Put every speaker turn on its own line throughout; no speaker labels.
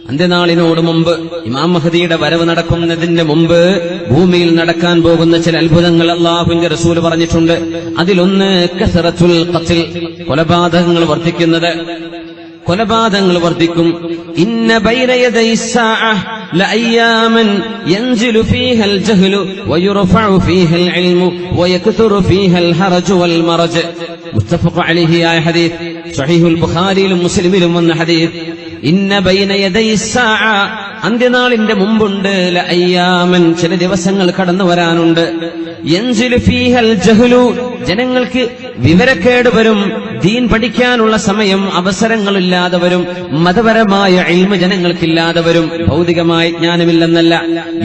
അന്ത്യനാളിനോട് മുമ്പ് ഇമാം മഹ്ദിയുടെ വരവ് നടക്കുന്നതിന് മുമ്പ് ഭൂമിയിൽ നടക്കാൻ പോകുന്ന ചില അത്ഭുതങ്ങൾ അല്ലാഹുവിന്റെ റസൂൽ പറഞ്ഞിട്ടുണ്ട്. അതിലൊന്ന് കസറത്തുൽ ഖത്ൽ, കൊലപാതകങ്ങൾ വർദ്ധിക്കും. ഇന്ന ബൈന യദൈ സ്സാഅ ലഅയ്യാമൻ യൻസിലു ഫീഹൽ ജഹ്ലു വയുർഫഉ ഫീഹൽ ഇൽമു വയക്തുറു ഫീഹൽ ഹറജു വൽ മറജ്. മുത്തഫഖ് അലൈഹി ആയ ഹദീസ് സ്വഹീഹുൽ ബുഖാരിയിലും മുസ്ലിമിലും വന്ന ഹദീസ്. ഇന്ന ബൈന യദൈ സ്സാഅ, അന്ത്യനാളിന്റെ മുമ്പുണ്ട്, ലഅയ്യാമൻ, ചില ദിവസങ്ങൾ കടന്നു വരാനുണ്ട്. യൻസിലു ഫീഹൽ ജഹ്ലു, ജനങ്ങൾക്ക് വിവരക്കേട് വരും, ദീൻ പഠിക്കാനുള്ള സമയം അവസരങ്ങളില്ലാതെ വരും, മതപരമായ ഇൽമ ജനങ്ങൾക്കില്ലാതെ വരും. ഭൗതികമായ ജ്ഞാനമില്ലെന്നല്ല,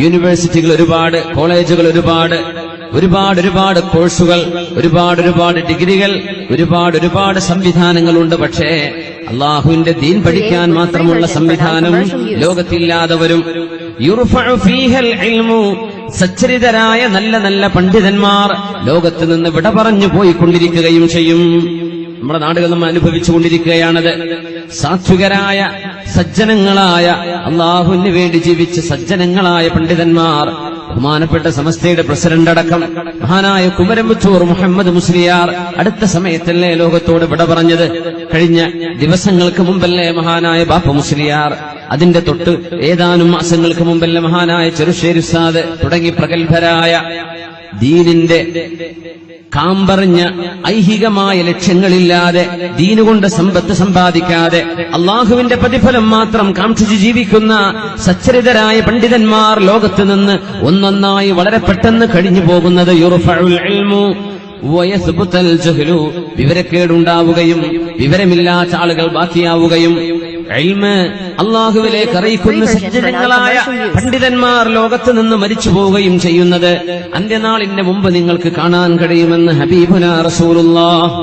യൂണിവേഴ്സിറ്റികൾ ഒരുപാട്, കോളേജുകൾ ഒരുപാട് കോഴ്സുകൾ, ഒരുപാട് ഡിഗ്രികൾ, ഒരുപാട് സംവിധാനങ്ങളുണ്ട്. പക്ഷേ അള്ളാഹുവിന്റെ ദീൻ പഠിക്കാൻ മാത്രമുള്ള സംവിധാനം ലോകത്തില്ലാതെ വരും. യുർഫഉ ഫീഹൽ ഇൽമു, സച്ചരിതരായ നല്ല പണ്ഡിതന്മാർ ലോകത്ത് നിന്ന് വിട പറഞ്ഞു പോയിക്കൊണ്ടിരിക്കുകയും ചെയ്യും. നമ്മുടെ നാടുകൾ നമ്മൾ അനുഭവിച്ചുകൊണ്ടിരിക്കുകയാണത്. സാത്വികരായ സജ്ജനങ്ങളായ അള്ളാഹുവിന് വേണ്ടി ജീവിച്ച സജ്ജനങ്ങളായ പണ്ഡിതന്മാർ, ബഹുമാനപ്പെട്ട സമസ്തയുടെ പ്രസിഡന്റ് അടക്കം മഹാനായ കുമരമ്പത്തൂർ മുഹമ്മദ് മുസ്ലിയാർ അടുത്ത സമയത്തല്ലേ ലോകത്തോട് വിട പറഞ്ഞത്? കഴിഞ്ഞ ദിവസങ്ങൾക്ക് മുമ്പല്ലേ മഹാനായ ബാപ്പ മുസ്ലിയാർ, അതിന്റെ തൊട്ട് ഏതാനും മാസങ്ങൾക്ക് മുമ്പല്ലേ മഹാനായ ചെറുശ്ശേരി ഉസ്താദ് തുടങ്ങി പ്രഗത്ഭരായ ദീനിന്റെ കാമ്പറിഞ്ഞ ഐഹികമായ ലക്ഷ്യങ്ങളില്ലാതെ, ദീനുകൊണ്ട് സമ്പത്ത് സമ്പാദിക്കാതെ അള്ളാഹുവിന്റെ പ്രതിഫലം മാത്രം കാക്ഷിച്ചു ജീവിക്കുന്ന സച്ചരിതരായ പണ്ഡിതന്മാർ ലോകത്ത് നിന്ന് ഒന്നൊന്നായി വളരെ പെട്ടെന്ന് കഴിഞ്ഞു പോകുന്നത്. യുർഫഉൽ ഇൽമു വയസ്ബുതൽ ജഹ്ലു, വിവരക്കേടുണ്ടാവുകയും വിവരമില്ലാത്ത ആളുകൾ ബാക്കിയാവുകയും ഇൽമ് അള്ളാഹുവിലേക്ക് അറിയിക്കുന്ന സജ്ജനങ്ങളായ പണ്ഡിതന്മാർ ലോകത്ത് നിന്ന് മരിച്ചു പോവുകയും ചെയ്യുന്നത് അന്ത്യനാളിന്റെ മുമ്പ് നിങ്ങൾക്ക് കാണാൻ കഴിയുമെന്ന് ഹബീബുനാ റസൂലുള്ളാഹ്.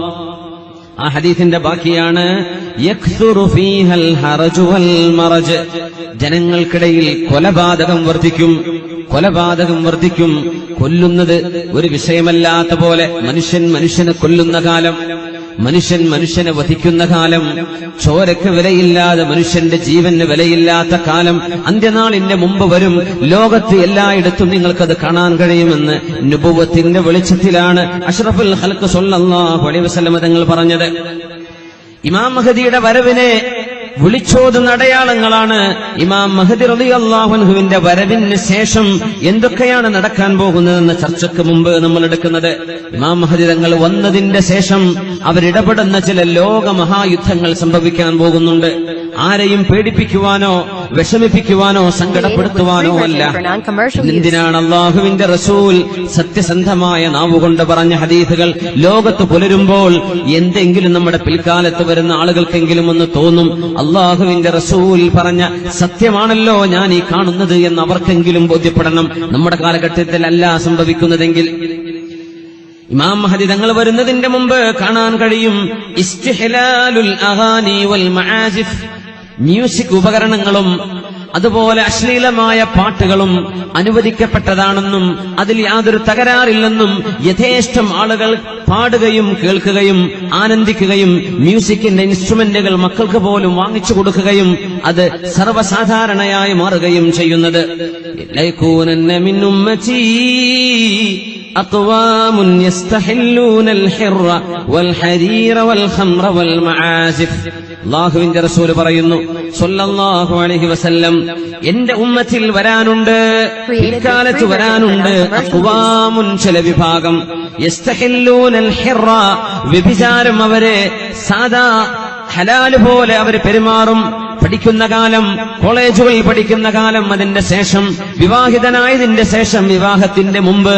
ആ ഹദീസിന്റെ ബാക്കിയാണ് യക്സുറു ഫീഹൽ ഹറജു വൽ മറജ്, ജനങ്ങൾക്കിടയിൽ കൊലപാതകം വർദ്ധിക്കും. കൊല്ലുന്നത് ഒരു വിഷയമല്ലാത്ത പോലെ മനുഷ്യനെ കൊല്ലുന്ന കാലം, മനുഷ്യനെ വധിക്കുന്ന കാലം, ചോരയ്ക്ക് വിലയില്ലാതെ മനുഷ്യന്റെ ജീവന് വിലയില്ലാത്ത കാലം അന്ത്യനാളിന്റെ മുമ്പ് വരും. ലോകത്ത് എല്ലായിടത്തും നിങ്ങൾക്കത് കാണാൻ കഴിയുമെന്ന് നുബുവത്തിന്റെ വെളിച്ചത്തിലാണ് അഷ്റഫുൽ ഖൽഖ് സ്വല്ലല്ലാഹു അലൈഹി വസല്ലം തങ്ങൾ പറഞ്ഞത്. ഇമാം മഹ്ദിയുടെ വരവിനെ വിളിച്ചോതുന്ന അടയാളങ്ങളാണ്. ഇമാം മഹ്ദി റളിയല്ലാഹു അൻഹുവിന്റെ വരവിന് ശേഷം എന്തൊക്കെയാണ് നടക്കാൻ പോകുന്നതെന്ന ചർച്ചയ്ക്ക് മുമ്പ് നമ്മൾ എടുക്കുന്നത്. ഇമാം മഹ്ദി തങ്ങൾ വന്നതിന്റെ ശേഷം അവരിടപെടുന്ന ചില ലോക മഹായുദ്ധങ്ങൾ സംഭവിക്കാൻ പോകുന്നുണ്ട്. ആരെയും പേടിപ്പിക്കുവാനോ വിഷമിപ്പിക്കുവാനോ സങ്കടപ്പെടുത്തുവാനോ അല്ല. എന്തിനാണ് അള്ളാഹുവിന്റെ റസൂൽ സത്യസന്ധമായ നാവുകൊണ്ട് പറഞ്ഞ ഹദീസുകൾ ലോകത്ത് പുലരുമ്പോൾ എന്തെങ്കിലും നമ്മുടെ പിൽക്കാലത്ത് വരുന്ന ആളുകൾക്കെങ്കിലും ഒന്ന് തോന്നും, അള്ളാഹുവിന്റെ റസൂൽ പറഞ്ഞ സത്യമാണല്ലോ ഞാൻ ഈ കാണുന്നത് എന്ന് അവർക്കെങ്കിലും ബോധ്യപ്പെടണം. നമ്മുടെ കാലഘട്ടത്തിൽ അല്ല സംഭവിക്കുന്നതെങ്കിൽ. ഇമാം മഹ്ദി തങ്ങൾ വരുന്നതിന്റെ മുമ്പ് കാണാൻ കഴിയും ഇസ്തിഹ്ലാലുൽ അഗാനി വൽ മആസിഫ്, മ്യൂസിക് ഉപകരണങ്ങളും അതുപോലെ അശ്ലീലമായ പാട്ടുകളും അനുവദിക്കപ്പെട്ടതാണെന്നും അതിൽ യാതൊരു തകരാറില്ലെന്നും യഥേഷ്ടം ആളുകൾ പാടുകയും കേൾക്കുകയും ആനന്ദിക്കുകയും മ്യൂസിക്കിന്റെ ഇൻസ്ട്രുമെന്റുകൾ മക്കൾക്ക് പോലും വാങ്ങിച്ചു കൊടുക്കുകയും അത് സർവ്വസാധാരണയായി മാറുകയും ചെയ്യുന്നത്. أقوام يستحلون الحر والحرير والخمر والمعازف. അല്ലാഹുവിന്റെ റസൂൽ പറയുന്നു സ്വല്ലല്ലാഹു അലൈഹി വസല്ലം, എന്റെ ഉമ്മത്തിൽ വരാനുണ്ട്, പിൽക്കാലത്ത് വരാനുണ്ട് അഖ്വാമുൻ, ചില വിഭാഗം, യസ്തഹില്ലൂനൽ ഹിറ, വ്യഭിചാരം അവരെ സാദാ ഹലാല് പോലെ അവർ പെരുമാറും. പഠിക്കുന്ന കാലം, കോളേജുകളിൽ പഠിക്കുന്ന കാലം, അതിന്റെ ശേഷം വിവാഹിതനായതിന്റെ ശേഷം, വിവാഹത്തിന്റെ മുമ്പ്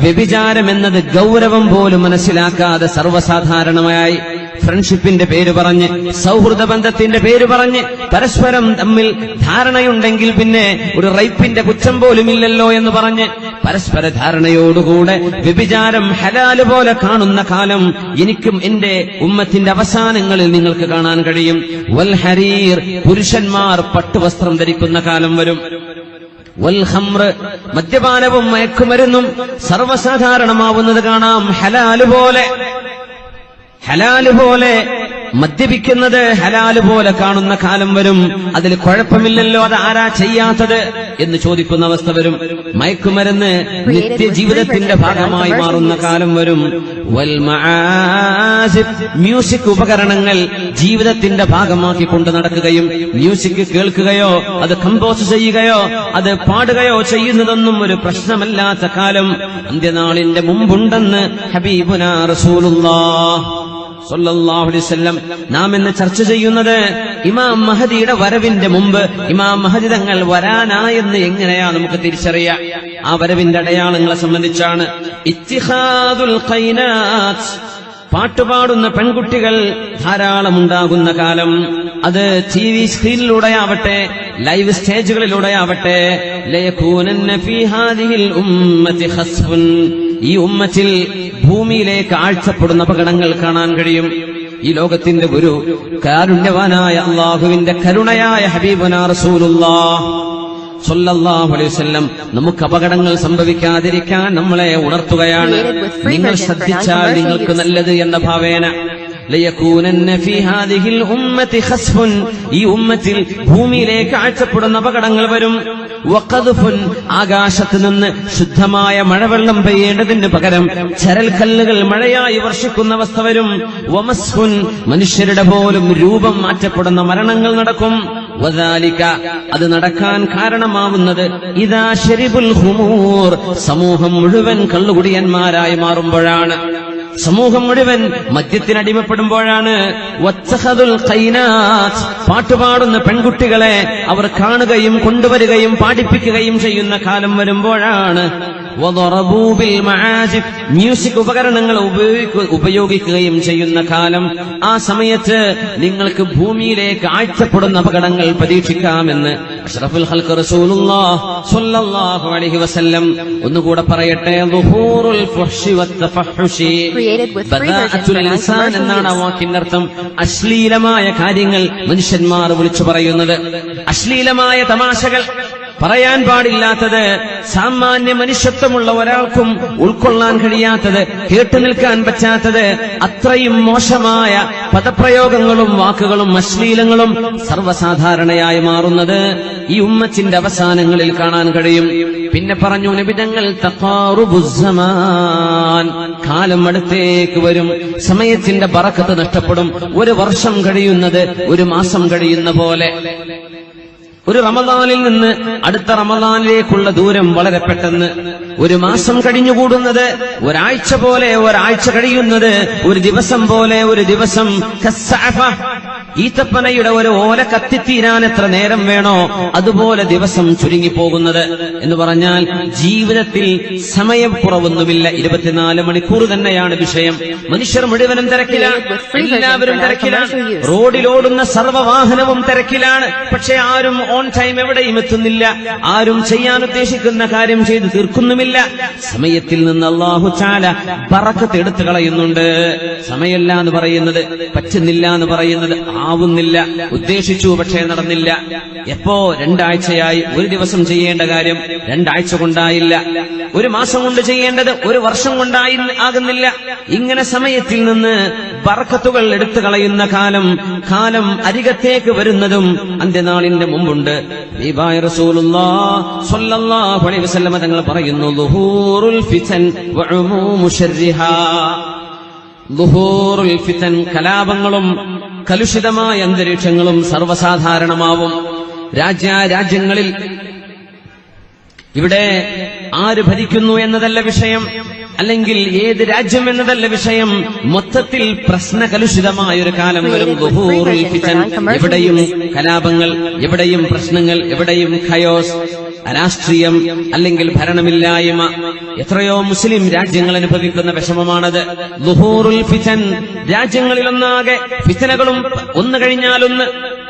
വ്യഭിചാരം എന്നത് ഗൗരവം പോലും മനസ്സിലാക്കാതെ സർവ്വസാധാരണമായി ഫ്രണ്ട്ഷിപ്പിന്റെ പേര് പറഞ്ഞ്, സൗഹൃദ ബന്ധത്തിന്റെ പേര് പറഞ്ഞ് പരസ്പരം തമ്മിൽ ധാരണയുണ്ടെങ്കിൽ പിന്നെ ഒരു റൈപ്പിന്റെ കുറ്റം പോലും ഇല്ലല്ലോ എന്ന് പറഞ്ഞ് പരസ്പര ധാരണയോടുകൂടെ വ്യഭിചാരം ഹലാല് പോലെ കാണുന്ന കാലം എനിക്കും എന്റെ ഉമ്മത്തിന്റെ അവസാനങ്ങളിൽ നിങ്ങൾക്ക് കാണാൻ കഴിയും. വൽ ഹരീർ, പുരുഷന്മാർ പട്ടുവസ്ത്രം ധരിക്കുന്ന കാലം വരും. വൽ ഖംർ, മദ്യപാനവും മയക്കുമരുന്നും സർവ്വസാധാരണമാവുന്നത് കാണാം ഹലാല് പോലെ. ഹലാല് പോലെ മദ്യപിക്കുന്നത് ഹലാല് പോലെ കാണുന്ന കാലം വരും. അതിൽ കുഴപ്പമില്ലല്ലോ, അത് ആരാ ചെയ്യാത്തത് എന്ന് ചോദിക്കുന്ന അവസ്ഥ വരും. മയക്കുമരുന്ന് നിത്യജീവിതത്തിന്റെ ഭാഗമായി മാറുന്ന കാലം വരും. വൽ മആസിഫ്, മ്യൂസിക് ഉപകരണങ്ങൾ ജീവിതത്തിന്റെ ഭാഗമാക്കി കൊണ്ട് നടക്കുകയും മ്യൂസിക് കേൾക്കുകയോ അത് കമ്പോസ് ചെയ്യുകയോ അത് പാടുകയോ ചെയ്യുന്നതൊന്നും ഒരു പ്രശ്നമല്ലാത്ത കാലം അന്ത്യനാളിന്റെ മുമ്പുണ്ടെന്ന് ഹബീബുനാ റസൂലുള്ളാഹ് സല്ലല്ലാഹു അലൈഹി വസല്ലം. നാം ഇന്ന് ചർച്ച ചെയ്യുന്നത് ഇമാം മഹദിയുടെ വരവിന്റെ മുമ്പ് ഇമാം മഹദി തങ്ങൾ വരാനായെന്ന് എങ്ങനെയാ നമുക്ക് തിരിച്ചറിയാം? ആ വരവിന്റെ അടയാളങ്ങളെ സംബന്ധിച്ചാണ്. ഇത്തിഖാദുൽ ഖൈനാത്ത്, പാട്ടുപാടുന്ന പെൺകുട്ടികൾ ധാരാളം ഉണ്ടാകുന്ന കാലം. അത് TV സ്ക്രീനിലൂടെയാവട്ടെ, ലൈവ് സ്റ്റേജുകളിലൂടെയാവട്ടെ. ലയകൂനന്ന ഫീ ഹാദിഹിൽ ഉമ്മത്തി ഖസ്ഫുൻ, ഈ ഉമ്മത്തിൽ ഭൂമിയിലേക്ക് ആഴ്ചപ്പെടുന്ന അപകടങ്ങൾ കാണാൻ കഴിയും. ഈ ലോകത്തിന്റെ ഒരു കാരുണ്യവാനായ അള്ളാഹുവിന്റെ കരുണയായ ഹബീബുനാ റസൂലുള്ളാഹ് സ്വല്ലല്ലാഹു അലൈഹി വസല്ലം നമുക്ക് അപകടങ്ങൾ സംഭവിക്കാതിരിക്കാൻ നമ്മളെ ഉണർത്തുകയാണ്. നിങ്ങൾ ശ്രദ്ധിച്ചാൽ നിങ്ങൾക്ക് നല്ലത് എന്ന ഭാവേന. ലയകൂനന്ന ഫീ ഹാദിഹിൽ ഉമ്മത്തി ഖസ്ഫുൻ, ഈ ഉമ്മത്തിൽ ഭൂമിയിലേക്ക് ആഴ്ചപ്പെടുന്ന അപകടങ്ങൾ വരും. വഖദ്ഫുൻ, ആകാശത്ത് നിന്ന് ശുദ്ധമായ മഴവെള്ളം പെയ്യേണ്ടതിന് പകരം ചരൽക്കല്ലുകൾ മഴയായി വർഷിക്കുന്ന അവസ്ഥ വരും. വമസ്ഫുൻ, മനുഷ്യരുടെ പോലും രൂപം മാറ്റപ്പെടുന്ന മരണങ്ങൾ നടക്കും. വദാലിക, അത് നടക്കാൻ കാരണമാവുന്നത് ഇദാ ശരിബുൽ ഖുമൂർ, സമൂഹം മുഴുവൻ കള്ളുകുടിയന്മാരായി മാറുമ്പോഴാണ്. സമൂഹം മുഴുവൻ മദ്യത്തിനടിമപ്പെടുമ്പോഴാണ്. വത്തഖദുൽ ഖൈനാത്ത്, പാട്ടുപാടുന്ന പെൺകുട്ടികളെ അവർ കാണുകയും കൊണ്ടുവരികയും പാടിപ്പിക്കുകയും ചെയ്യുന്ന കാലം വരുമ്പോഴാണ്. വദറബൂ ബിൽ മആസിഫ്, മ്യൂസിക് ഉപകരണങ്ങൾ ഉപയോഗിക്കുകയും ചെയ്യുന്ന കാലം. ആ സമയത്ത് നിങ്ങൾക്ക് ഭൂമിയിലേക്ക് ആഴ്ചപ്പെടുന്ന അപകടങ്ങൾ പ്രതീക്ഷിക്കാമെന്ന് അഷ്റഫുൽ ഖൽഖ് റസൂലുള്ളാഹ് സ്വല്ലല്ലാഹു അലൈഹി വസല്ലം ഒന്നുകൂടെ പറയട്ടെ. ദുഹൂറുൽ ഫഹ്ശി വത്തഫഹുശി, ബദാഅത്തുൽ ലിസാൻ എന്നാണ് ആ വാക്കിന്റെ അർത്ഥം. അശ്ലീലമായ കാര്യങ്ങൾ മനുഷ്യന്മാർ വിളിച്ചു പറയുന്നത്, അശ്ലീലമായ തമാശകൾ, പറയാൻ പാടില്ലാത്തത്, സാമാന്യ മനുഷ്യത്വമുള്ള ഒരാൾക്കും ഉൾക്കൊള്ളാൻ കഴിയാത്തത്, കേട്ടു നിൽക്കാൻ പറ്റാത്തത്, അത്രയും മോശമായ പദപ്രയോഗങ്ങളും വാക്കുകളും അശ്ലീലങ്ങളും സർവ്വസാധാരണയായി മാറുന്നത് ഈ ഉമ്മത്തിന്റെ അവസാനങ്ങളിൽ കാണാൻ കഴിയും. പിന്നെ പറഞ്ഞു നബി തങ്ങൾ, തഖാറുബുസ്സമാൻ, കാലം അടുത്തേക്ക് വരും, സമയത്തിന്റെ ബറക്കത്ത് നഷ്ടപ്പെടും. ഒരു വർഷം കഴിയുന്നത് ഒരു മാസം കഴിയുന്ന പോലെ. ഒരു റമദാനിൽ നിന്ന് അടുത്ത റമദാനിലേക്കുള്ള ദൂരം വളരെ പെട്ടെന്ന്. ഒരു മാസം കഴിഞ്ഞുകൂടുന്നത് ഒരാഴ്ച പോലെ, ഒരാഴ്ച കഴിയുന്നത് ഒരു ദിവസം പോലെ. ഒരു ദിവസം കസ്സഅഫ, ഈത്തപ്പനയുടെ ഒരു ഓല കത്തിത്തീരാൻ എത്ര നേരം വേണോ അതുപോലെ ദിവസം ചുരുങ്ങിപ്പോകുന്നത് എന്ന് പറഞ്ഞാൽ ജീവിതത്തിൽ സമയക്കുറവൊന്നുമില്ല. 24 മണിക്കൂർ തന്നെയാണ് വിഷയം. മനുഷ്യർ മുഴുവനും തിരക്കിലാണ്, എല്ലാവരും തിരക്കിലാണ്. റോഡിലോടുന്ന സർവ്വവാഹനവും തിരക്കിലാണ്. പക്ഷെ ആരും ഓൺ ടൈം എവിടെയും എത്തുന്നില്ല. ആരും ചെയ്യാൻ ഉദ്ദേശിക്കുന്ന കാര്യം ചെയ്തു തീർക്കുന്നുമില്ല. സമയത്തിൽ നിന്ന് അല്ലാഹു തആല ബറക്കത്ത് എടുത്തു കളയുന്നുണ്ട്. സമയമില്ല എന്ന് പറയുന്നത്, പറ്റുന്നില്ല എന്ന് പറയുന്നത്, ആവുന്നില്ല, ഉദ്ദേശിച്ചു പക്ഷേ നടന്നില്ല. എപ്പോ 2 ആഴ്ചയായി ഒരു ദിവസം ചെയ്യേണ്ട കാര്യം 2 ആഴ്ച കൊണ്ടായില്ല. ഒരു മാസം കൊണ്ട് ചെയ്യേണ്ടത് ഒരു വർഷം കൊണ്ടായി ആകുന്നില്ല. ഇങ്ങനെ സമയത്തിൽ നിന്ന് ബറക്കത്തുകൾ എടുത്തു കളയുന്ന കാലം അരികത്തേക്ക് വരുന്നതും അന്ത്യനാളിന്റെ മുമ്പുണ്ട്. ഹബീബായ റസൂലുള്ളാഹി സ്വല്ലല്ലാഹു അലൈഹി വസല്ലം തങ്ങൾ പറയുന്നു, ദുഹൂറുൽ ഫിതൻ വഉമൂമു ശർരിഹാ. ദുഹൂറുൽ ഫിതൻ, കലാപങ്ങളും കലുഷിതമായ അന്തരീക്ഷങ്ങളും സർവ്വസാധാരണമാവും. രാജ്യങ്ങളിൽ ഇവിടെ ആര് ഭരിക്കുന്നു എന്നതല്ല വിഷയം, അല്ലെങ്കിൽ ഏത് രാജ്യം എന്നതല്ല വിഷയം. മൊത്തത്തിൽ പ്രശ്നകലുഷിതമായ ഒരു കാലം വരും. ദുഹൂറുൽ ഫിതൻ, എവിടെയും കലാപങ്ങൾ, എവിടെയും പ്രശ്നങ്ങൾ, എവിടെയും ഖയോസ്, അരാഷ്ട്രീയം അല്ലെങ്കിൽ ഭരണമില്ലായ്മ. എത്രയോ മുസ്ലിം രാജ്യങ്ങൾ അനുഭവിക്കുന്ന വിഷമമാണത്. ദുഹൂറുൽ ഫിതൻ, രാജ്യങ്ങളിലൊന്നാകെ ഫിതനകളും ഒന്ന് കഴിഞ്ഞാലൊന്ന്.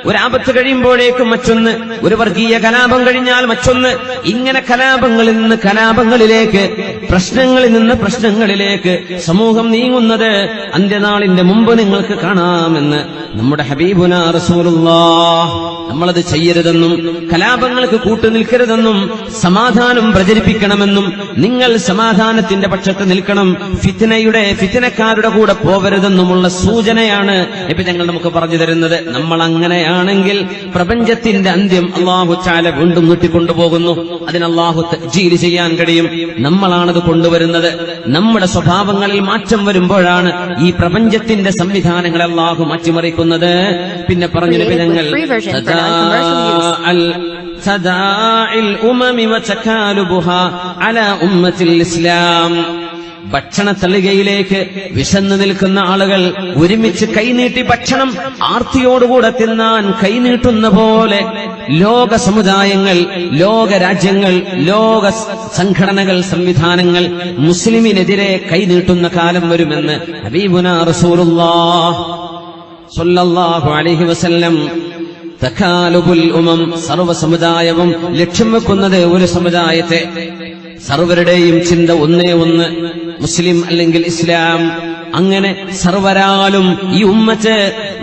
ഒരാപത്ത് കഴിയുമ്പോഴേക്കും മറ്റൊന്ന്, ഒരു വർഗീയ കലാപം കഴിഞ്ഞാൽ മറ്റൊന്ന്. ഇങ്ങനെ കലാപങ്ങളിൽ നിന്ന് കലാപങ്ങളിലേക്ക് പ്രശ്നങ്ങളിൽ നിന്ന് പ്രശ്നങ്ങളിലേക്ക് സമൂഹം നീങ്ങുന്നത് അന്ത്യനാളിന്റെ മുമ്പ് നിങ്ങൾക്ക് കാണാമെന്ന് നമ്മുടെ ഹബീബുനാ റസൂലുള്ളാഹ്. നമ്മളത് ചെയ്യരുതെന്നും കലാപങ്ങൾക്ക് കൂട്ടുനിൽക്കരുതെന്നും സമാധാനം പ്രചരിപ്പിക്കണമെന്നും നിങ്ങൾ സമാധാനത്തിന്റെ പക്ഷത്ത് നിൽക്കണം, ഫിത്നക്കാരുടെ കൂടെ പോവരുതെന്നുമുള്ള സൂചനയാണ് നബി ഞങ്ങൾ നമുക്ക് പറഞ്ഞു തരുന്നത്. നമ്മൾ അങ്ങനെയാണെങ്കിൽ പ്രപഞ്ചത്തിന്റെ അന്ത്യം അല്ലാഹു തആല വീണ്ടും നീട്ടിക്കൊണ്ടുപോകുന്നു. അതിന് അല്ലാഹു തഅ്ജീൽ ചെയ്യാൻ കഴിയും. നമ്മളാണത് കൊണ്ടുവരുന്നത്. നമ്മുടെ സ്വഭാവങ്ങളിൽ മാറ്റം വരുമ്പോഴാണ് ഈ പ്രപഞ്ചത്തിന്റെ സംവിധാനങ്ങളെ അല്ലാഹു മാറ്റിമറിക്കുന്നത്. പിന്നെ പറഞ്ഞു നബി ഞങ്ങൾ തദാഇൽ ഉമമി വതകാലുബുഹാ അലാ ഉമ്മത്തിൽ ഇസ്ലാം. ഭക്ഷണ തളികയിലേക്ക് വിശന്നു നിൽക്കുന്ന ആളുകൾ ഒരുമിച്ച് കൈനീട്ടി ഭക്ഷണം ആർത്തിയോടുകൂടെ തിന്നാൻ കൈനീട്ടുന്ന പോലെ ലോക സമുദായങ്ങൾ, ലോക രാജ്യങ്ങൾ, ലോക സംഘടനകൾ, സംവിധാനങ്ങൾ മുസ്ലിമിനെതിരെ കൈനീട്ടുന്ന കാലം വരുമെന്ന് ഹബീബുനാ റസൂലുള്ളാഹ് സ്വല്ലല്ലാഹു അലൈഹി വസല്ലം. തകാലുബുൽ ഉമം, സർവ്വസമുദായവും ലക്ഷ്യം വെക്കുന്നത് ഒരു സമുദായത്തെ. സർവരുടെയും ചിന്ത ഒന്നേ ഒന്ന്, മുസ്ലിം അല്ലെങ്കിൽ ഇസ്ലാം. അങ്ങനെ സർവരാലും ഈ ഉമ്മത്ത്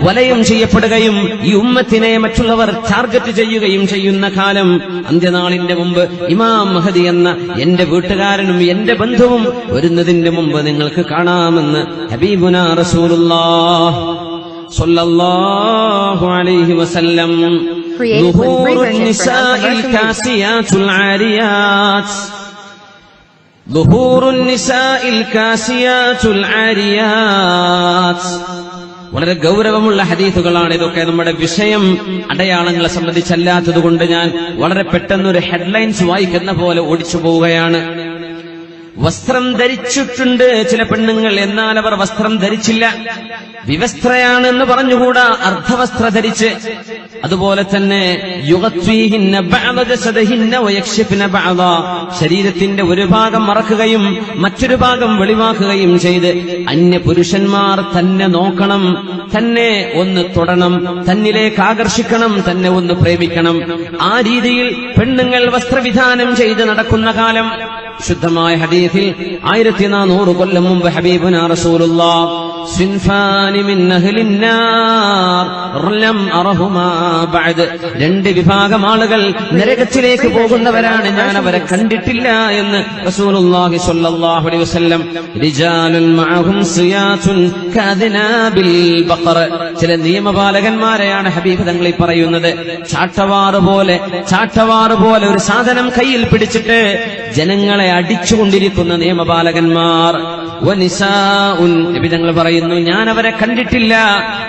വലയം ചെയ്യപ്പെടുകയും ഈ ഉമ്മത്തിനെ മറ്റുള്ളവർ ടാർഗറ്റ് ചെയ്യുകയും ചെയ്യുന്ന കാലം അന്ത്യനാളിന്റെ മുമ്പ് ഇമാം മഹദി എന്ന എന്റെ വീട്ടുകാരനും എന്റെ ബന്ധുവും വരുന്നതിന്റെ മുമ്പ് നിങ്ങൾക്ക് കാണാമെന്ന് ഹബീബുനാ റസൂലുള്ളാഹ് സ്വല്ലല്ലാഹു അലൈഹി വസല്ലം. ളുഹൂറുൻ നിസാഇൽ കാസിയാത്തുൽ ആരിയാത്ത്, ളുഹൂറുൻ നിസാഇൽ കാസിയാത്തുൽ ആരിയാത്ത്. വളരെ ഗൗരവമുള്ള ഹദീസുകളാണ് ഇതൊക്കെ. നമ്മുടെ വിഷയം അടയാളങ്ങളെ സംബന്ധിച്ചല്ലാത്തതുകൊണ്ട് ഞാൻ വളരെ പെട്ടെന്നൊരു ഹെഡ്ലൈൻസ് വായിക്കുന്ന പോലെ ഓടിച്ചു പോവുകയാണ്. വസ്ത്രം ധരിച്ചിട്ടുണ്ട് ചില പെണ്ണുങ്ങൾ, എന്നാൽ അവർ വസ്ത്രം ധരിച്ചില്ല. വിവസ്ത്രയാണെന്ന് പറഞ്ഞുകൂടാ, അർദ്ധവസ്ത്ര ധരിച്ച്. അതുപോലെ തന്നെ യുഗത്വീഹിന്ന ബഅദ ജസദിഹിന്ന വയക്ഷിഫ്ന ബഅദ, ശരീരത്തിന്റെ ഒരു ഭാഗം മറക്കുകയും മറ്റൊരു ഭാഗം വെളിവാക്കുകയും ചെയ്ത് അന്യ പുരുഷന്മാർ തന്നെ നോക്കണം, തന്നെ ഒന്ന് തൊടണം, തന്നിലേക്ക് ആകർഷിക്കണം, തന്നെ ഒന്ന് പ്രേമിക്കണം. ആ രീതിയിൽ പെണ്ണുങ്ങൾ വസ്ത്രവിധാനം ചെയ്ത് നടക്കുന്ന കാലം. ശുദ്ധമായ ഹദീസിൽ 1400 കൊല്ലം മുമ്പ് ഹബീബുനാ റസൂലുള്ളാഹ് സിൻഫാനി മിൻ അഹ്ലിന്നാർ ലം അറഹുമാ ബഅദ്, രണ്ട് വിഭാഗം ആളുകൾ നരകത്തിലേക്ക് പോകുന്നവരാണ്, ഞാൻ അവരെ കണ്ടിട്ടില്ല എന്ന് റസൂലുള്ളാഹി സ്വല്ലല്ലാഹു അലൈഹി വസല്ലം. റിജാലുൻ മഅഹും സിയാതുൻ കഅദ്നാബിൽ ബഖർ, ചില നിയമപാലകന്മാരെയാണ് ഹബീബ് തങ്ങൾ ഈ പറയുന്നത്. ചാട്ടവാറ് പോലെ ഒരു സാധനം കയ്യിൽ പിടിച്ചിട്ട് ജനങ്ങളെ അടിച്ചുകൊണ്ടിരിക്കുന്ന നിയമപാലകന്മാർ. വനിസാഉൻ, നബി തങ്ങൾ പറയുന്നു ഞാൻ അവരെ കണ്ടിട്ടില്ല,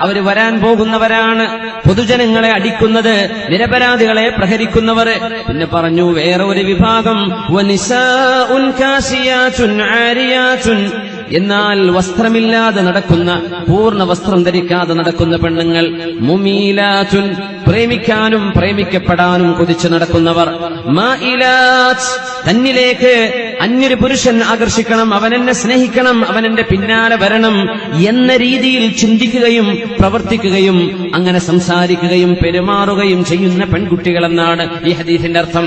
അവർ വരാൻ പോകുന്നവരാണ്. പൊതുജനങ്ങളെ അടിക്കുന്നത്, നിരപരാധികളെ പ്രഹരിക്കുന്നവർ. പിന്നെ പറഞ്ഞു വേറെ ഒരു വിഭാഗം വനിസാഉൻ കാസിയാതുൻ ആരിയാതുൻ, എന്നാൽ വസ്ത്രമില്ലാതെ നടക്കുന്ന, പൂർണ്ണ വസ്ത്രം ധരിക്കാതെ നടക്കുന്ന പെണ്ണുങ്ങൾ. മുമീലാതുൻ, പ്രേമിക്കാനും പ്രേമിക്കപ്പെടാനും കൊതിച്ചു നടക്കുന്നവർ. മാഇലാത്ത്, തന്നിലേക്ക് അന്യൊരു പുരുഷൻ ആകർഷിക്കണം, അവനെന്നെ സ്നേഹിക്കണം, അവനെന്റെ പിന്നാലെ വരണം എന്ന രീതിയിൽ ചിന്തിക്കുകയും പ്രവർത്തിക്കുകയും അങ്ങനെ സംസാരിക്കുകയും പെരുമാറുകയും ചെയ്യുന്ന പെൺകുട്ടികളെന്നാണ് ഈ ഹദീസിന്റെ അർത്ഥം.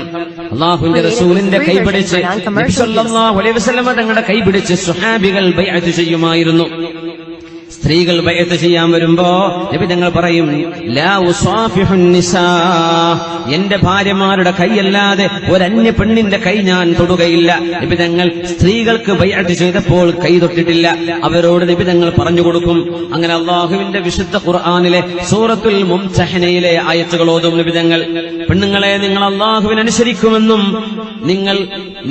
അല്ലാഹുവിന്റെ റസൂലിന്റെ കൈപിടിച്ച് നബി സല്ലല്ലാഹു അലൈഹി വസല്ലം തങ്ങളുടെ കൈപിടിച്ച് സ്വഹാബികൾ ബൈഅത്ത് ചെയ്യുമായിരുന്നു. സ്ത്രീകൾ ബൈഅത്ത് ചെയ്യാൻ വരുമ്പോ നബി തങ്ങൾ പറയും ലാ ഉസാഫിഹുൻ നിസാ, എന്റെ ഭാര്യമാരുടെ കൈയല്ലാതെ ഒരന്യ പെണ്ണിന്റെ കൈ ഞാൻ തൊടുകയില്ല. നബി തങ്ങൾ സ്ത്രീകൾക്ക് ബൈഅത്ത് ചെയ്തപ്പോൾ കൈ തൊട്ടിട്ടില്ല. അവരോട് നബി തങ്ങൾ പറഞ്ഞു കൊടുക്കും. അങ്ങനെ അല്ലാഹുവിന്റെ വിശുദ്ധ ഖുർആനിലെ സൂറത്തുൽ മുംതഹനയിലെ ആയത്തുകൾ ഓതും നബി തങ്ങൾ. പെണ്ണുങ്ങളെ, നിങ്ങൾ അല്ലാഹുവിനെ അനുസരിക്കുമെന്നും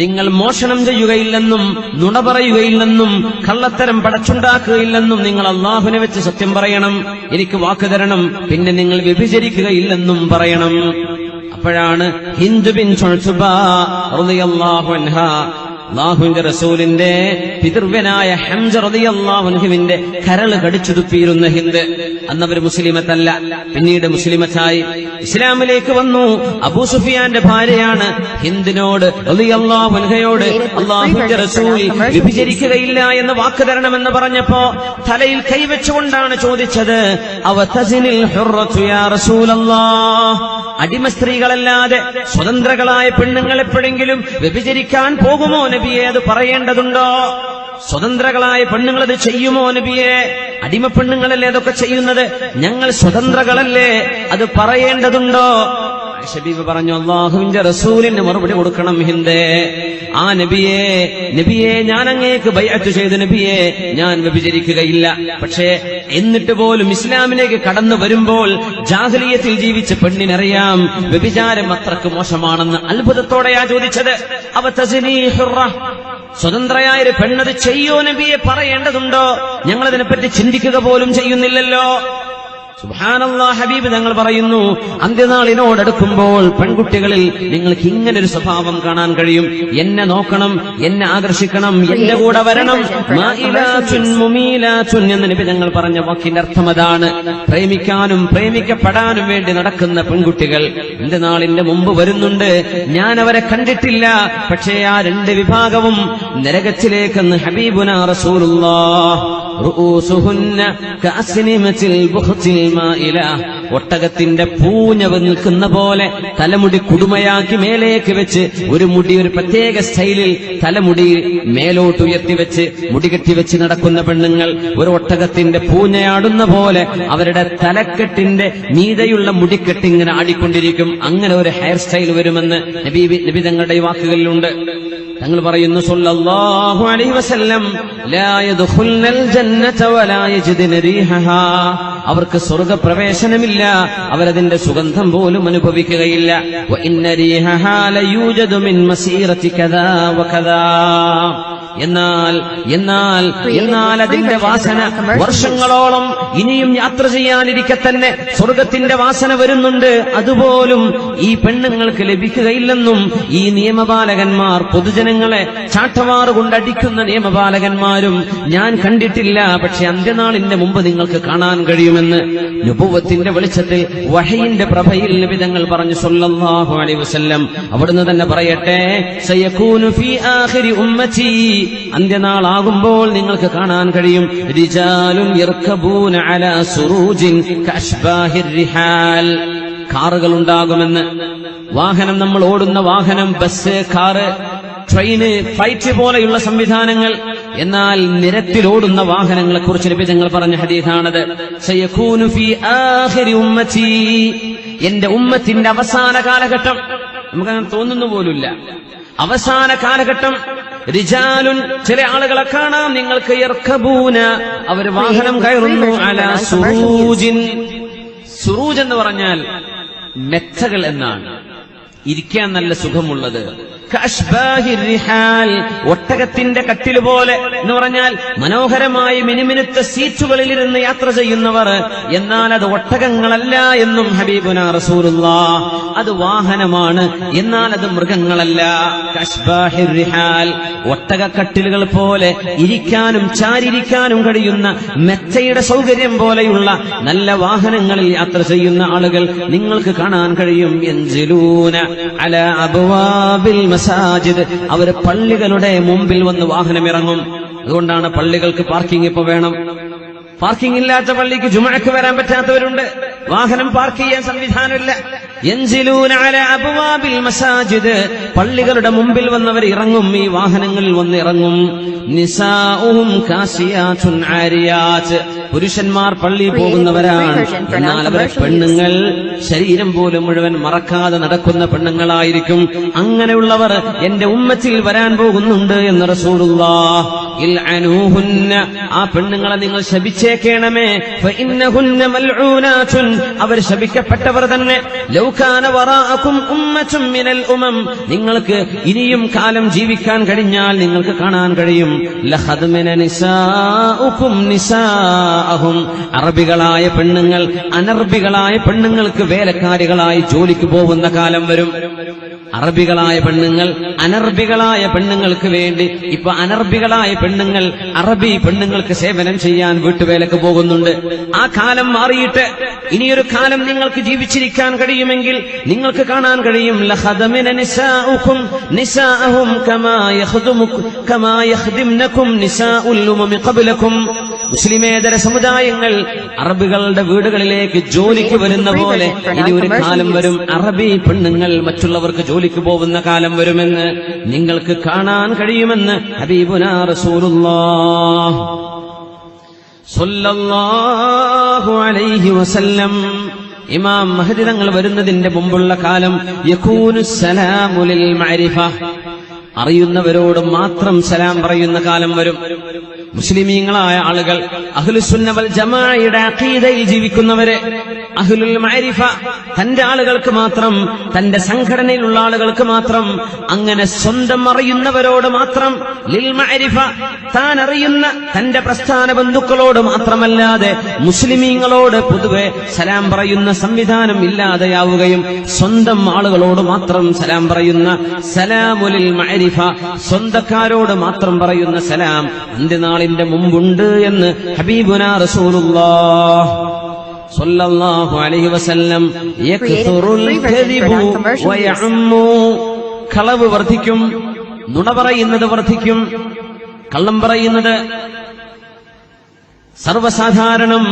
നിങ്ങൾ മോഷണം ചെയ്യുകയില്ലെന്നും നുണ പറയുകയില്ലെന്നും കള്ളത്തരം പടച്ചുണ്ടാക്കുകയില്ലെന്നും നിങ്ങൾ അല്ലാഹുവിനെ വെച്ച് സത്യം പറയണം, എനിക്ക് വാക്ക് തരണം, പിന്നെ നിങ്ങൾ വ്യഭിചരിക്കുകയില്ലെന്നും പറയണം. അപ്പോഴാണ് ഹിന്ദ് ബിൻത് ഉത്ബ റളിയല്ലാഹു അൻഹാ, അല്ലാഹുവിന്റെ റസൂലിന്റെ പിതൃവ്യനായ ഹംസ റളിയല്ലാഹു അൻഹുവിന്റെ കരള് കടിച്ചു തുപ്പിയിരുന്ന ഹിന്ദ്. അന്നവർ മുസ്ലിമത്തല്ല, പിന്നീട് മുസ്ലിമത്തായി ഇസ്ലാമിലേക്ക് വന്നു. അബൂ സുഫിയാന്റെ ഭാര്യയാണ്. ഹിന്ദിനോട് റളിയല്ലാഹു അൻഹയോട് അല്ലാഹുവിന്റെ റസൂൽ വ്യഭിചരിക്കുകയില്ല എന്ന് വാക്ക് തരണമെന്ന് പറഞ്ഞപ്പോ തലയിൽ കൈവച്ചുകൊണ്ടാണ് ചോദിച്ചത്, അവ തസിനിൽ ഹുർറതു യാ റസൂലല്ലാഹ്, അടിമ സ്ത്രീകളല്ലാതെ സ്വതന്ത്രകളായ പെണ്ണുങ്ങൾ എപ്പോഴെങ്കിലും വ്യഭിചരിക്കാൻ പോകുമോ നബിയെ? അത് പറയേണ്ടതുണ്ടോ? സ്വതന്ത്രകളായ പെണ്ണുങ്ങൾ അത് ചെയ്യുമോ നബിയെ? അടിമ പെണ്ണുങ്ങളല്ലേ അതൊക്കെ ചെയ്യുന്നത്, ഞങ്ങൾ സ്വതന്ത്രകളല്ലേ, അത് പറയേണ്ടതുണ്ടോ? ഷബീബ് പറഞ്ഞു, അല്ലാഹുവിന്റെ റസൂലിന് മറുപടി കൊടുക്കണം ഹിന്ദേ. ആ നബിയെ ഞാൻ അങ്ങേക്ക് ബൈഅത്ത് ചെയ്തു നബിയെ, ഞാൻ വ്യഭിചരിക്കുകയില്ല. പക്ഷേ എന്നിട്ട് പോലും ഇസ്ലാമിലേക്ക് കടന്നു വരുമ്പോൾ ജാഹിലിയത്തിൽ ജീവിച്ച പെണ്ണിനറിയാം വ്യഭിചാരം അത്രക്ക് മോശമാണെന്ന്. അത്ഭുതത്തോടെയാ ചോദിച്ചത്. അവ തസ്നി ഹുറ, സ്വതന്ത്രയായ ഒരു പെണ്ണത് ചെയ്യോ നബിയെ? പറയേണ്ടതുണ്ടോ? ഞങ്ങളതിനെപ്പറ്റി ചിന്തിക്കുക പോലും ചെയ്യുന്നില്ലല്ലോ. സുബ്ഹാനല്ലാഹ്, ഹബീബ് തങ്ങൾ പറയുന്നു, അന്ത്യനാളിനോടടുക്കുമ്പോൾ പെൺകുട്ടികളിൽ നിങ്ങൾക്ക് ഇങ്ങനൊരു സ്വഭാവം കാണാൻ കഴിയും. എന്നെ നോക്കണം, എന്നെ ആകർഷിക്കണം, എന്റെ കൂടെ വരണം. മായിലാത്തുൻ മുമീലാത്തുൻ എന്ന് നബി തങ്ങൾ പറഞ്ഞ വാക്കിന്റെ അർത്ഥം അതാണ്. പ്രേമിക്കാനും പ്രേമിക്കപ്പെടാനും വേണ്ടി നടക്കുന്ന പെൺകുട്ടികൾ അന്ത്യനാളിന്റെ മുമ്പ് വരുന്നുണ്ട്. ഞാൻ അവരെ കണ്ടിട്ടില്ല, പക്ഷേ ആ രണ്ട് വിഭാഗവും നരകത്തിലേക്കെന്ന് ഹബീബുനാ റസൂലുള്ളാഹ്. റൂസുഹുന്ന കഅസ്നിമത്തിൽ ബുഖ്തിൽ മായില, ഒട്ടകത്തിന്റെ പൂഞ്ഞവ് നിൽക്കുന്ന പോലെ തലമുടി കുടുമയാക്കി മേലേക്ക് വെച്ച് ഒരു പ്രത്യേക സ്റ്റൈലിൽ തലമുടി മേലോട്ട് ഉയർത്തിവെച്ച് മുടി കെട്ടിവെച്ച് നടക്കുന്ന പെണ്ണുങ്ങൾ ഒരു ഒട്ടകത്തിന്റെ പൂഞ്ഞയാടുന്ന പോലെ അവരുടെ തലക്കെട്ടിന്റെ മീതയുള്ള മുടിക്കെട്ടിങ്ങനെ ആടിക്കൊണ്ടിരിക്കും. അങ്ങനെ ഒരു ഹെയർ സ്റ്റൈൽ വരുമെന്ന് നബി തങ്ങളുടെ വാക്കുകളിലുണ്ട്. തങ്ങൾ പറയുന്നു സല്ലല്ലാഹു അലൈഹി വസല്ലം, ലാ യദ്ഖുൽനൽ ജന്നത വലാ യജിദുന റീഹഹാ, അവർക്ക് സ്വർഗ്ഗപ്രവേശനമില്ല, അവരതിന്റെ സുഗന്ധം പോലും അനുഭവിക്കുകയില്ല. വ ഇന്ന റീഹഹാ ലയൂജദു മിൻ മസീറതി കദാ വകദാ, എന്നാൽ അതിന്റെ വാസന വർഷങ്ങളോളം ഇനിയും യാത്ര ചെയ്യാനിരിക്കെ തന്നെ സ്വർഗത്തിന്റെ വാസന വരുന്നുണ്ട്. അതുപോലും ഈ പെണ്ണുങ്ങൾക്ക് ലഭിക്കുകയില്ലെന്നും ഈ നിയമപാലകന്മാർ, പൊതുജനങ്ങളെ ചാട്ടവാറ് കൊണ്ടടിക്കുന്ന നിയമപാലകന്മാരും ഞാൻ കണ്ടിട്ടില്ല. പക്ഷെ അന്ത്യനാളിന്റെ മുമ്പ് നിങ്ങൾക്ക് കാണാൻ കഴിയുമെന്ന് നുബുവത്തിന്റെ വെളിച്ചത്തിൽ വഹയിന്റെ പ്രഭയിൽ നബി തങ്ങൾ പറഞ്ഞു സല്ലല്ലാഹു അലൈഹി വസല്ലം. അവിടുന്ന് തന്നെ പറയട്ടെ, സയകൂനു ഫീ ആഖിരി ഉമ്മത്തി, അന്ത്യനാളാകുമ്പോൾ നിങ്ങൾക്ക് കാണാൻ കഴിയും, റിജാലുൻ യർകബൂന അലാ സുറൂജിൻ കഅശ്ബാഹിർ റിഹാൽ, കാറുകൾ ഉണ്ടാകുമെന്ന്. വാഹനം, നമ്മൾ ഓടുന്ന വാഹനം, ബസ്, കാറ്, ട്രെയിന്, ഫ്ലൈറ്റ് പോലെയുള്ള സംവിധാനങ്ങൾ. എന്നാൽ നിരത്തിലോടുന്ന വാഹനങ്ങളെ കുറിച്ച് നബി തങ്ങൾ പറഞ്ഞ ഹദീസാണത്. സയകൂനു ഫീ ആഖിരി ഉമ്മത്തി, എന്റെ ഉമ്മത്തിന്റെ അവസാന കാലഘട്ടം, നമുക്കങ്ങനെ തോന്നുന്നു പോലുമില്ല, അവസാന കാലഘട്ടം. റിജാലുൻ, ചില ആളുകളെ കാണാം നിങ്ങൾക്ക്, യർകബൂന, അവർ വാഹനം കയറുന്നു, അലാ സുറൂജിൻ, സുറൂജ് എന്ന് പറഞ്ഞാൽ മെത്തകൾ എന്നാണ്, ഇരിക്കാൻ നല്ല സുഖമുള്ളത്. കഅശ്ബാഹിർ റിഹാൽ, ഒട്ടകത്തിന്റെ കട്ടിൽ പോലെ എന്ന് പറഞ്ഞാൽ മനോഹരമായി മിനുമിനുത്ത സീറ്റുകളിലിരുന്ന് യാത്ര ചെയ്യുന്നവർ. എന്നാൽ അത് ഒട്ടകങ്ങളല്ല എന്നും ഹബീബുനാ റസൂലുള്ളാഹ്. അത് വാഹനമാണ്, എന്നാൽ അത് മൃഗങ്ങളല്ല. കഅശ്ബാഹിർ റിഹാൽ, ഒട്ടകക്കട്ടിലുകൾ പോലെ ഇരിക്കാനും ചാരിരിക്കാനും കഴിയുന്ന മെത്തയുടെ സൗകര്യം പോലെയുള്ള നല്ല വാഹനങ്ങളിൽ യാത്ര ചെയ്യുന്ന ആളുകൾ നിങ്ങൾക്ക് കാണാൻ കഴിയും. യൻസിലൂന അലാ അബ്വാബിൽ മസാജിദ്, അവർ പള്ളികളുടെ മുമ്പിൽ വന്ന് വാഹനം ഇറങ്ങും. അതുകൊണ്ടാണ് പള്ളികൾക്ക് പാർക്കിംഗ് ഇപ്പൊ വേണം. പാർക്കിംഗ് ഇല്ലാത്ത പള്ളിക്ക് ജുമുഅക്ക് വരാൻ പറ്റാത്തവരുണ്ട്, വാഹനം പാർക്ക് ചെയ്യാൻ സംവിധാനമില്ല. യൻസിലൂന അലാ അബ്വാബിൽ മസാജിദ്, പള്ളികളുടെ മുമ്പിൽ വന്നവർ ഇറങ്ങും, ഈ വാഹനങ്ങളിൽ വന്ന് ഇറങ്ങും. നിസാഉഹും കാസിയാത്തുൻ ആരിയാത്ത്, പുരുഷന്മാർ പള്ളിയിൽ പോകുന്നവരാണ്, എന്നാൽ അവരെ പെണ്ണുങ്ങൾ ശരീരം പോലും മുഴുവൻ മറക്കാതെ നടക്കുന്ന പെണ്ണുങ്ങളായിരിക്കും. അങ്ങനെയുള്ളവർ എന്റെ ഉമ്മത്തിൽ വരാൻ പോകുന്നുണ്ട് എന്ന് റസൂലുള്ളാഹ്. ഇൽഅനൂഹുന്ന, ആ പെണ്ണുങ്ങളെ നിങ്ങൾ ശപിച്ചേക്കണമേ. ഫഇന്നഹുന്ന മൽഊനാതുൻ, അവർ ശപിക്കപ്പെട്ടവർ തന്നെ. ലൗ കാന വറാഅകും ഉമ്മത്തും മിനൽ ഉമം, നിങ്ങൾക്ക് ഇനിയും കാലം ജീവിക്കാൻ കഴിഞ്ഞാൽ നിങ്ങൾക്ക് കാണാൻ കഴിയും, ലഖദ്മന നിസാഉകും നിസാഅഹും, അറബികളായ പെണ്ണുങ്ങൾ അനർബികളായ പെണ്ണുങ്ങൾക്ക് വേലക്കാരികളായി ജോലിക്ക് പോകുന്ന കാലം വരും. അറബികളായ പെണ്ണുങ്ങൾ അനർബികളായ പെണ്ണുങ്ങൾക്ക് വേണ്ടി, ഇപ്പൊ അനർബികളായ പെണ്ണുങ്ങൾ അറബി പെണ്ണുങ്ങൾക്ക് സേവനം ചെയ്യാൻ വീട്ടുവേലക്ക് പോകുന്നുണ്ട്. ആ കാലം മാറിയിട്ട് ഇനിയൊരു കാലം നിങ്ങൾക്ക് ജീവിച്ചിരിക്കാൻ കഴിയുമെങ്കിൽ നിങ്ങൾക്ക് കാണാൻ കഴിയും, ലഖദമിന നിസാഉകും നിസാഅഹും കമാ യഖ്ദിംനകും നിസാഉൽ ഉമമി ഖബ്ലകും, മുസ്ലിമേതര സമുദായങ്ങൾ അറബികളുടെ വീടുകളിലേക്ക് ജോലിക്ക് വരുന്ന പോലെ ഇനി ഒരു കാലം വരും, അറബി പെണ്ണുങ്ങൾ മറ്റുള്ളവർക്ക് ജോലിക്ക് പോകുന്ന കാലം വരുമെന്ന് നിങ്ങൾക്ക് കാണാൻ കഴിയുമെന്ന് ഹബീബുനാ റസൂലുള്ളാഹ് സ്വല്ലല്ലാഹു അലൈഹി വസല്ലം. ഇമാം മഹ്ദി തങ്ങൾ വരുന്നതിന്റെ മുമ്പുള്ള കാലം യകൂനു സലാമു ലിൽ മഅരിഫ, അറിയുന്നവരോട് മാത്രം സലാം പറയുന്ന കാലം വരും. മുസ്ലിമീങ്ങളായ ആളുകൾ, അഹ്ലുസുന്ന വൽ ജമാഅയുടെ അഖീദയിൽ ജീവിക്കുന്നവരെ, അഹ്ലുൽ മഅരിഫ, തന്റെ ആളുകൾക്ക് മാത്രം, തന്റെ സംഘടനയിലുള്ള ആളുകൾക്ക് മാത്രം, അങ്ങനെ സ്വന്തം അറിയുന്നവരോട് മാത്രം, ലിൽ മഅരിഫ, താൻ അറിയുന്ന തന്റെ പ്രസ്ഥാന ബന്ധുക്കളോട് മാത്രമല്ലാതെ മുസ്ലിമീങ്ങളോട് പൊതുവെ സലാം പറയുന്ന സംവിധാനം ഇല്ലാതെയാവുകയും സ്വന്തം ആളുകളോട് മാത്രം സലാം പറയുന്ന സലാമുലിൽ മഅരിഫ, സ്വന്തക്കാരോട് മാത്രം പറയുന്ന സലാം അന്ത്യനാളിന്റെ മുമ്പുണ്ട് എന്ന് ഹബീബുനാ റസൂലുള്ളാഹ് സ്വല്ലല്ലാഹു അലൈഹി വസല്ലം. യക്തുറുൽ കദിബു വയഉമ്മു, കളവ് വർദ്ധിക്കും, നുണ പറയുന്നത് വർദ്ധിക്കും, കള്ളം പറയുന്നത് സർവസാധാരണം.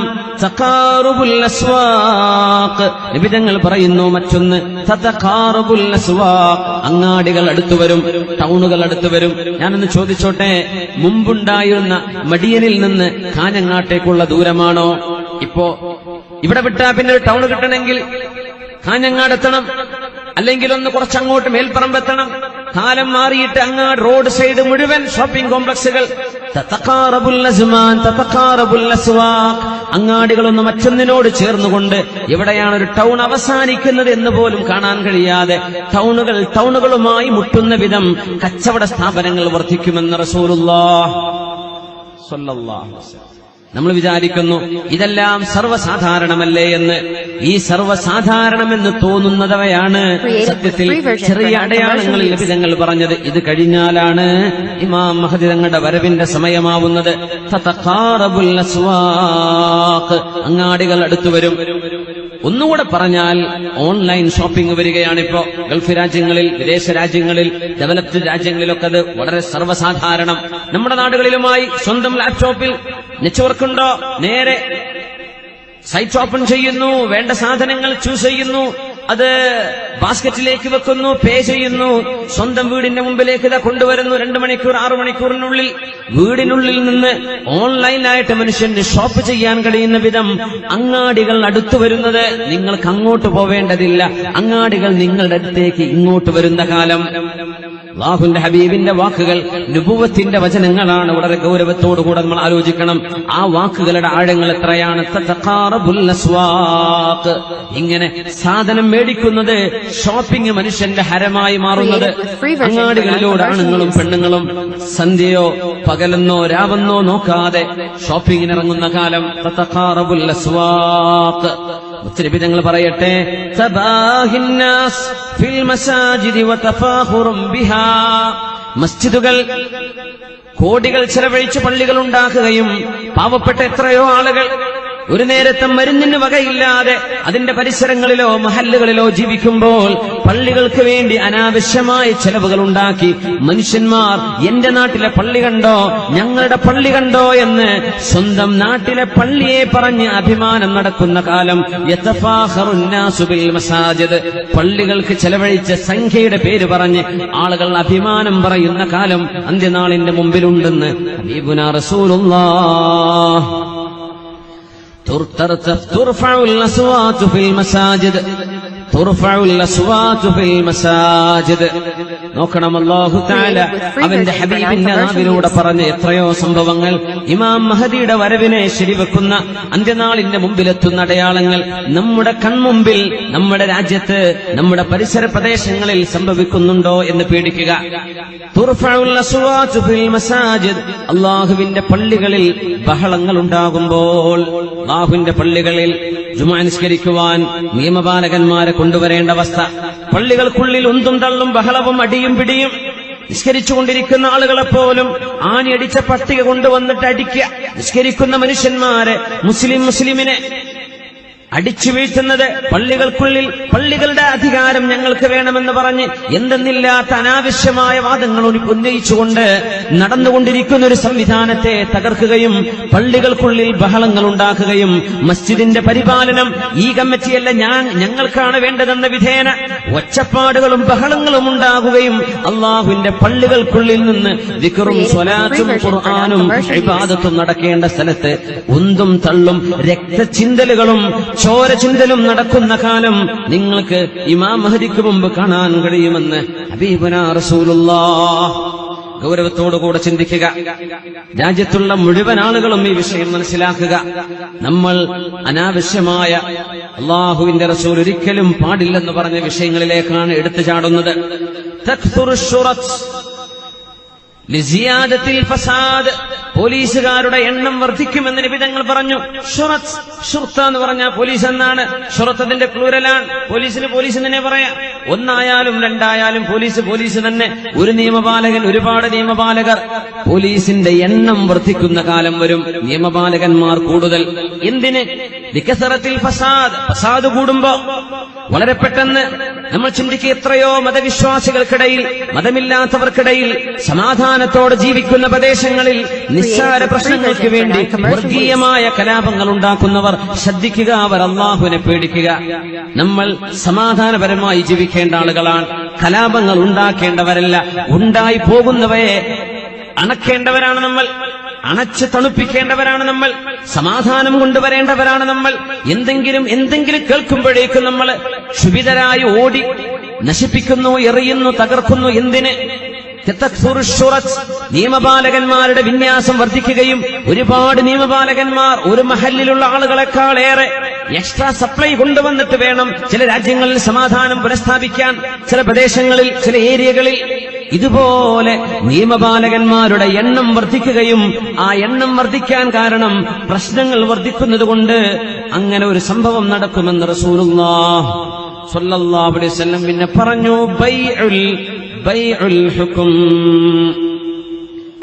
തഖാറുബുൽ അസ്വാഖ്, നിബിധങ്ങൾ പറയുന്നു മറ്റൊന്ന് തതഖാറുബുൽ അസ്വാഖ്, അങ്ങാടികൾ അടുത്തു വരും, ടൗണുകൾ അടുത്തു വരും. ഞാനൊന്ന് ചോദിച്ചോട്ടെ, മുമ്പുണ്ടായിരുന്ന മടിയനിൽ നിന്ന് കാഞ്ഞങ്ങാട്ടേക്കുള്ള ദൂരമാണോ? ഇപ്പോ ഇവിടെ വിട്ടാ പിന്നെ ഒരു ടൗൺ കിട്ടണമെങ്കിൽ കാഞ്ഞങ്ങാട് എത്തണം, അല്ലെങ്കിൽ ഒന്ന് കുറച്ചങ്ങോട്ട് മേൽപ്പറമ്പെത്തണം. കാലം മാറിയിട്ട് അങ്ങാട് റോഡ് സൈഡ് മുഴുവൻ ഷോപ്പിംഗ് കോംപ്ലക്സുകൾ. അങ്ങാടികളൊന്നും മറ്റൊന്നിനോട് ചേർന്നുകൊണ്ട് എവിടെയാണ് ഒരു ടൗൺ അവസാനിക്കുന്നത് എന്ന് പോലും കാണാൻ കഴിയാതെ ടൗണുകളുമായി മുട്ടുന്ന വിധം കച്ചവട സ്ഥാപനങ്ങൾ വർദ്ധിക്കുമെന്ന് റസൂലുള്ളാഹ് സ്വല്ലല്ലാഹു അലൈഹി വസല്ലം. നമ്മൾ വിചാരിക്കുന്നു ഇതെല്ലാം സർവ്വസാധാരണമല്ലേ എന്ന്. ഈ സർവ്വസാധാരണമെന്ന് തോന്നുന്നവയാണ് സത്യത്തിൽ ചെറിയ അടയാളങ്ങളിൽ ലഭിതങ്ങൾ പറഞ്ഞത്. ഇത് കഴിഞ്ഞാലാണ് ഇമാം മഹ്ദി തങ്ങളുടെ വരവിന്റെ സമയമാവുന്നത്. തതഖാറബുൽ അസ്വാഖ്, അങ്ങാടികൾ അടുത്തു വരും. ഒന്നുകൂടെ പറഞ്ഞാൽ ഓൺലൈൻ ഷോപ്പിംഗ് വരികയാണിപ്പോ. ഗൾഫ് രാജ്യങ്ങളിൽ, വിദേശ രാജ്യങ്ങളിൽ, ഡെവലപ്ഡ് രാജ്യങ്ങളിലൊക്കെ അത് വളരെ സർവ്വസാധാരണം. നമ്മുടെ നാടുകളിലുമായി സ്വന്തം ലാപ്ടോപ്പിൽ നെറ്റ്വർക്ക് ഉണ്ടോ, നേരെ സൈറ്റ് ഓപ്പൺ ചെയ്യുന്നു, വേണ്ട സാധനങ്ങൾ ചൂസ് ചെയ്യുന്നു, അത് ബാസ്ക്കറ്റിലേക്ക് വെക്കുന്നു, പേ ചെയ്യുന്നു, സ്വന്തം വീടിന്റെ മുമ്പിലേക്ക് ഇതാ കൊണ്ടുവരുന്നു. 2 മണിക്കൂർ 6 മണിക്കൂറിനുള്ളിൽ വീടിനുള്ളിൽ നിന്ന് ഓൺലൈനായിട്ട് മനുഷ്യന് ഷോപ്പ് ചെയ്യാൻ കഴിയുന്ന വിധം അങ്ങാടികൾ അടുത്തു വരുന്നത്. നിങ്ങൾക്ക് അങ്ങോട്ട് പോവേണ്ടതില്ല, അങ്ങാടികൾ നിങ്ങളുടെ അടുത്തേക്ക് ഇങ്ങോട്ട് വരുന്ന കാലം. അല്ലാഹുവിന്റെ ഹബീബിന്റെ വാക്കുകൾ നുബുവത്തിന്റെ വചനങ്ങളാണ്. വളരെ ഗൗരവത്തോടുകൂടെ നമ്മൾ ആലോചിക്കണം. ആ വാക്കുകളുടെ ആഴങ്ങൾ എത്രയാണ്. തതഖാറബുൽ അസ്വാഖ്, ഇങ്ങനെ സാധനം മേടിക്കുന്നത്, ഷോപ്പിംഗ് മനുഷ്യന്റെ ഹരമായി മാറുന്നത്. അങ്ങാടികളിലൂടെ ആണുങ്ങളും പെണ്ണുങ്ങളും സന്ധ്യയോ പകലെന്നോ രാവെന്നോ നോക്കാതെ ഷോപ്പിംഗിനിറങ്ങുന്ന കാലം. തതഖാറബുൽ അസ്വാഖ്. മുത്തനബി തങ്ങൾ പറയട്ടെ, തബാഹിന്നാസ് ഫിൽ മസാജിദി വതഫാഖുറും ബിഹാ, മസ്ജിദുകൾ കോടികൾ ചെലവഴിച്ച് പള്ളികൾ ഉണ്ടാക്കുകയും പാവപ്പെട്ട എത്രയോ ആളുകൾ ഒരു നേരത്തെ മരുന്നിന് വകയില്ലാതെ അതിന്റെ പരിസരങ്ങളിലോ മഹല്ലുകളിലോ ജീവിക്കുമ്പോൾ പള്ളികൾക്ക് വേണ്ടി അനാവശ്യമായ ചെലവുകൾ ഉണ്ടാക്കി മനുഷ്യന്മാർ എന്റെ നാട്ടിലെ പള്ളി കണ്ടോ, ഞങ്ങളുടെ പള്ളി കണ്ടോ എന്ന് സ്വന്തം നാട്ടിലെ പള്ളിയെ പറഞ്ഞ് അഭിമാനം നടക്കുന്ന കാലം. യതഫാഖറുന്നാസു ബിൽ മസാജിദ്, പള്ളികൾക്ക് ചെലവഴിച്ച സംഖ്യയുടെ പേര് പറഞ്ഞ് ആളുകൾ അഭിമാനം പറയുന്ന കാലം അന്ത്യനാളിന്റെ മുമ്പിലുണ്ടെന്ന് ഹബീബുനാ റസൂലുള്ളാഹ്. ترفع الأصوات في المساجد ترفع الأصوات في المساجد. നോക്കണം, അല്ലാഹു തആല അവന്റെ ഹബീബിന്റെ നാവിലൂടെ പറഞ്ഞ എത്രയോ സംഭവങ്ങൾ. ഇമാം മഹദിയുടെ വരവിനെ ശരിവെക്കുന്ന അന്ത്യനാളിന്റെ മുമ്പിലെത്തുന്ന അടയാളങ്ങൾ നമ്മുടെ കൺമുമ്പിൽ, നമ്മുടെ രാജ്യത്ത്, നമ്മുടെ പരിസര പ്രദേശങ്ങളിൽ സംഭവിക്കുന്നുണ്ടോ എന്ന് പേടിക്കുക. തുർഫഉൽ അസ്വാതു ഫിൽ മസാജിദ്, അല്ലാഹുവിന്റെ പള്ളികളിൽ ബഹളങ്ങൾ ഉണ്ടാകുമ്പോൾ, അല്ലാഹുവിന്റെ പള്ളികളിൽ ജുമുഅ നിസ്കരിക്കുവാൻ നിയമപാലകന്മാരെ കൊണ്ടുവരേണ്ട അവസ്ഥ. പള്ളികൾക്കുള്ളിൽ ഉന്തും തള്ളും ബഹളവും അടിയും പിടിയും. നിസ്കരിച്ചുകൊണ്ടിരിക്കുന്ന ആളുകളെപ്പോലും ആണിയടിച്ച പട്ടിക കൊണ്ടുവന്നിട്ട് അടിക്കുക. നിസ്കരിക്കുന്ന മനുഷ്യന്മാരെ, മുസ്ലിമിനെ അടിച്ചു വീഴ്ത്തുന്നത്, പള്ളികൾക്കുള്ളിൽ പള്ളികളുടെ അധികാരം ഞങ്ങൾക്ക് വേണമെന്ന് പറഞ്ഞ് എന്തെന്നില്ലാത്ത അനാവശ്യമായ വാദങ്ങൾ ഉന്നയിച്ചുകൊണ്ട് നടന്നുകൊണ്ടിരിക്കുന്ന ഒരു സംവിധാനത്തെ തകർക്കുകയും പള്ളികൾക്കുള്ളിൽ ബഹളങ്ങൾ ഉണ്ടാക്കുകയും മസ്ജിദിന്റെ പരിപാലനം ഈ കമ്മിറ്റിയല്ല ഞങ്ങൾക്കാണ് വേണ്ടതെന്ന വിധേന ഒച്ചപ്പാടുകളും ബഹളങ്ങളും ഉണ്ടാകുകയും അള്ളാഹുവിന്റെ പള്ളികൾക്കുള്ളിൽ നിന്ന് ദിക്റും സ്വലാത്തും ഖുർആനും ഇബാദത്തും നടക്കേണ്ട സ്ഥലത്ത് ഉന്തും തള്ളും രക്തചിന്തലുകളും ചോരചിന്തലും നടക്കുന്ന കാലം നിങ്ങൾക്ക് ഇമാം മഹ്ദിക്ക് മുമ്പ് കാണാൻ കഴിയുമെന്ന് ഹബീബുനാ റസൂലുള്ളാഹ്. ഗൗരവത്തോടുകൂടെ ചിന്തിക്കുക. രാജ്യത്തുള്ള മുഴുവൻ ആളുകളും ഈ വിഷയം മനസ്സിലാക്കുക. നമ്മൾ അനാവശ്യമായ അള്ളാഹുവിന്റെ റസൂൽ ഒരിക്കലും പാടില്ലെന്ന് പറഞ്ഞ വിഷയങ്ങളിലേക്കാണ് എടുത്തു ചാടുന്നത്. തക്സുറു ശുറത്ത് ലിസിയാദത്തിൽ ഫസാദ്, പോലീസുകാരുടെ എണ്ണം വർദ്ധിക്കുമെന്ന് നബി തങ്ങൾ പറഞ്ഞു. ഷുറത്ത്, ഷുർത്ത എന്ന് പറഞ്ഞാൽ പോലീസ് എന്നാണ്. ഷുറത്തതിന്റെ പ്ലൂരലാണ്. പോലീസിന് പോലീസ് തന്നെ പറയാം. ഒന്നായാലും രണ്ടായാലും പോലീസ് തന്നെ. ഒരു നിയമപാലകൻ, ഒരുപാട് നിയമപാലകർ. പോലീസിന്റെ എണ്ണം വർദ്ധിക്കുന്ന കാലം വരും. നിയമപാലകന്മാർ കൂടുതൽ. എന്തിന്? ലികസറത്തിൽ ഫസാദ്, ഫസാദ് കൂടുമ്പോ വളരെ പെട്ടെന്ന് നമ്മൾ ചിന്തിക്കുക, എത്രയോ മതവിശ്വാസികൾക്കിടയിൽ, മതമില്ലാത്തവർക്കിടയിൽ സമാധാനത്തോടെ ജീവിക്കുന്ന പ്രദേശങ്ങളിൽ നിസ്സാര പ്രശ്നങ്ങൾക്ക് വേണ്ടി വർഗീയമായ കലാപങ്ങൾ ഉണ്ടാക്കുന്നവർ ശ്രദ്ധിക്കുക, അവർ അള്ളാഹുവിനെ പേടിക്കുക. നമ്മൾ സമാധാനപരമായി ജീവിക്കേണ്ട ആളുകളാണ്. കലാപങ്ങൾ ഉണ്ടാക്കേണ്ടവരല്ല. ഉണ്ടായി പോകുന്നവയെ അണക്കേണ്ടവരാണ് നമ്മൾ. അണച്ച് തണുപ്പിക്കേണ്ടവരാണ് നമ്മൾ. സമാധാനം കൊണ്ടുവരേണ്ടവരാണ് നമ്മൾ. എന്തെങ്കിലും കേൾക്കുമ്പോഴേക്കും നമ്മൾ ക്ഷുഭിതരായി ഓടി നശിപ്പിക്കുന്നു, എറിയുന്നു, തകർക്കുന്നു. എന്തിന്? നിയമപാലകന്മാരുടെ വിന്യാസം വർദ്ധിക്കുകയും ഒരുപാട് നിയമപാലകന്മാർ ഒരു മഹല്ലിലുള്ള ആളുകളെക്കാളേറെ എക്സ്ട്രാ സപ്ലൈ കൊണ്ടുവന്നിട്ട് വേണം ചില രാജ്യങ്ങളിൽ സമാധാനം പുനഃസ്ഥാപിക്കാൻ, ചില പ്രദേശങ്ങളിൽ, ചില ഏരിയകളിൽ. ഇതുപോലെ നിയമപാലകന്മാരുടെ എണ്ണം വർദ്ധിക്കുകയും ആ എണ്ണം വർദ്ധിക്കാൻ കാരണം പ്രശ്നങ്ങൾ വർദ്ധിക്കുന്നതുകൊണ്ട് അങ്ങനെ ഒരു സംഭവം നടക്കുമെന്ന് റസൂലുള്ളാഹി സ്വല്ലല്ലാഹു അലൈഹി വസല്ലം പിന്നെ പറഞ്ഞു, ബൈഉൽ ഹുക്ം,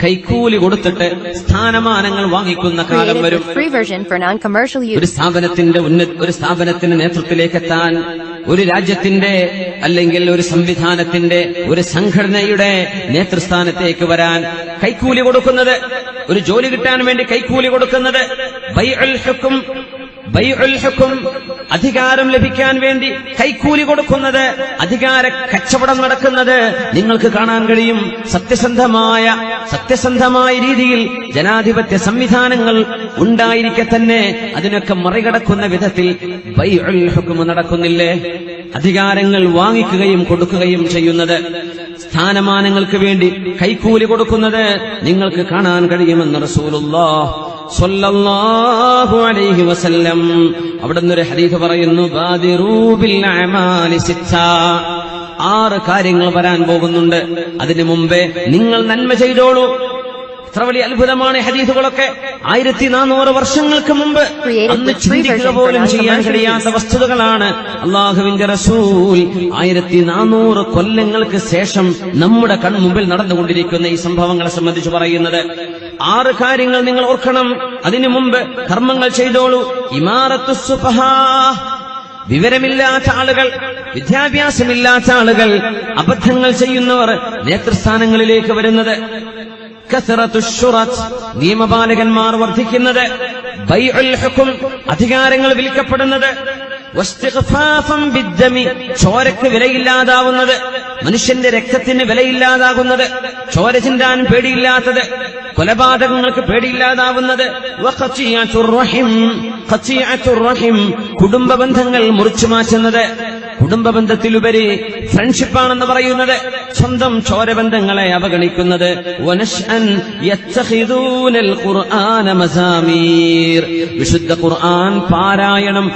കൈക്കൂലി കൊടുത്തിട്ട് സ്ഥാനമാനങ്ങൾ വാങ്ങിക്കുന്ന കാലം വരും. ഒരു സ്ഥാപനത്തിന്റെ നേതൃത്വത്തിലേക്ക് എത്താൻ, ഒരു രാജ്യത്തിന്റെ അല്ലെങ്കിൽ ഒരു സംവിധാനത്തിന്റെ, ഒരു സംഘടനയുടെ നേതൃസ്ഥാനത്തേക്ക് വരാൻ കൈക്കൂലി കൊടുക്കുന്നത്, ഒരു ജോലി കിട്ടാൻ വേണ്ടി കൈക്കൂലി കൊടുക്കുന്നത്. ബൈഉൽ ഹുക്ം, അധികാരം ലഭിക്കാൻ വേണ്ടി കൈക്കൂലി കൊടുക്കുന്നത്, അധികാര കച്ചവടം നടക്കുന്നത് നിങ്ങൾക്ക് കാണാൻ കഴിയും. സത്യസന്ധമായ രീതിയിൽ ജനാധിപത്യ സംവിധാനങ്ങൾ ഉണ്ടായിരിക്കെ തന്നെ അതിനൊക്കെ മറികടക്കുന്ന വിധത്തിൽ ബൈഉൽ ഹുക്ം നടക്കുന്നില്ലേ? അധികാരങ്ങൾ വാങ്ങിക്കുകയും കൊടുക്കുകയും ചെയ്യുന്നത്, സ്ഥാനമാനങ്ങൾക്ക് വേണ്ടി കൈക്കൂലി കൊടുക്കുന്നത് നിങ്ങൾക്ക് കാണാൻ കഴിയുമെന്ന് റസൂലുള്ളാഹി സ്വല്ലല്ലാഹു അലൈഹി വസല്ലം. അവിടുന്ന് ഒരു ഹദീസ് പറയുന്നു, ബാദിറൂ ബിൽ അഅമാലി സിത്ത, 6 കാര്യങ്ങൾ വരാൻ പോകുന്നുണ്ട്. അതിനു മുമ്പേ നിങ്ങൾ നന്മ ചെയ്തോളൂ. എത്ര വലിയ അത്ഭുതമാണ് ഹദീസുകളൊക്കെ. 1400 വർഷങ്ങൾക്ക് മുമ്പ് അന്ന് ചിന്തിക്കുക പോലും ചെയ്യാൻ കഴിയാത്ത വസ്തുതകളാണ് അള്ളാഹുവിന്റെ റസൂൽ 1400 കൊല്ലങ്ങൾക്ക് ശേഷം നമ്മുടെ കൺമുമ്പിൽ നടന്നുകൊണ്ടിരിക്കുന്ന ഈ സംഭവങ്ങളെ സംബന്ധിച്ച് പറയുന്നത്. 6 കാര്യങ്ങൾ നിങ്ങൾ ഓർക്കണം. അതിനു മുമ്പ് കർമ്മങ്ങൾ ചെയ്തോളൂ. ഇമാറത്തുസ് സുഫഹാ, വിവരമില്ലാത്ത ആളുകൾ, വിദ്യാഭ്യാസമില്ലാത്ത ആളുകൾ, അബദ്ധങ്ങൾ ചെയ്യുന്നവർ നേതൃസ്ഥാനങ്ങളിലേക്ക് വരുന്നത്. കസറത്തുശ് ശുറത്ത്, നിയമപാലകന്മാർ വർദ്ധിക്കുന്നത്. ബൈഉൽ ഹുക്ം, അധികാരങ്ങൾ വിൽക്കപ്പെടുന്നത്. വസ്തിഗ്ഫാഫൻ ബിദ്ദമി, ചോരക്ക് വിലയില്ലാതാവുന്നത്, മനുഷ്യന്റെ രക്തത്തിന് വിലയില്ലാതാകുന്നത്, ചോര ചിന്താൻ പേടിയില്ലാത്തത്, കൊലപാതകങ്ങൾക്ക് പേടിയില്ലാതാവുന്നത്. വഖതിയത്തുർ റഹിം, കുടുംബ ബന്ധങ്ങൾ മുറിച്ചു മാറ്റുന്നത്. കുടുംബ ബന്ധത്തിലുപരി ഫ്രണ്ട്ഷിപ്പാണെന്ന് പറയുന്നത്, സ്വന്തം ചോരബന്ധങ്ങളെ അവഗണിക്കുന്നത്. വനശ്അൻ യത്തഖിദൂനൽ ഖുർആന മസാമീർ, വിശുദ്ധ ഖുർആൻ പാരായണം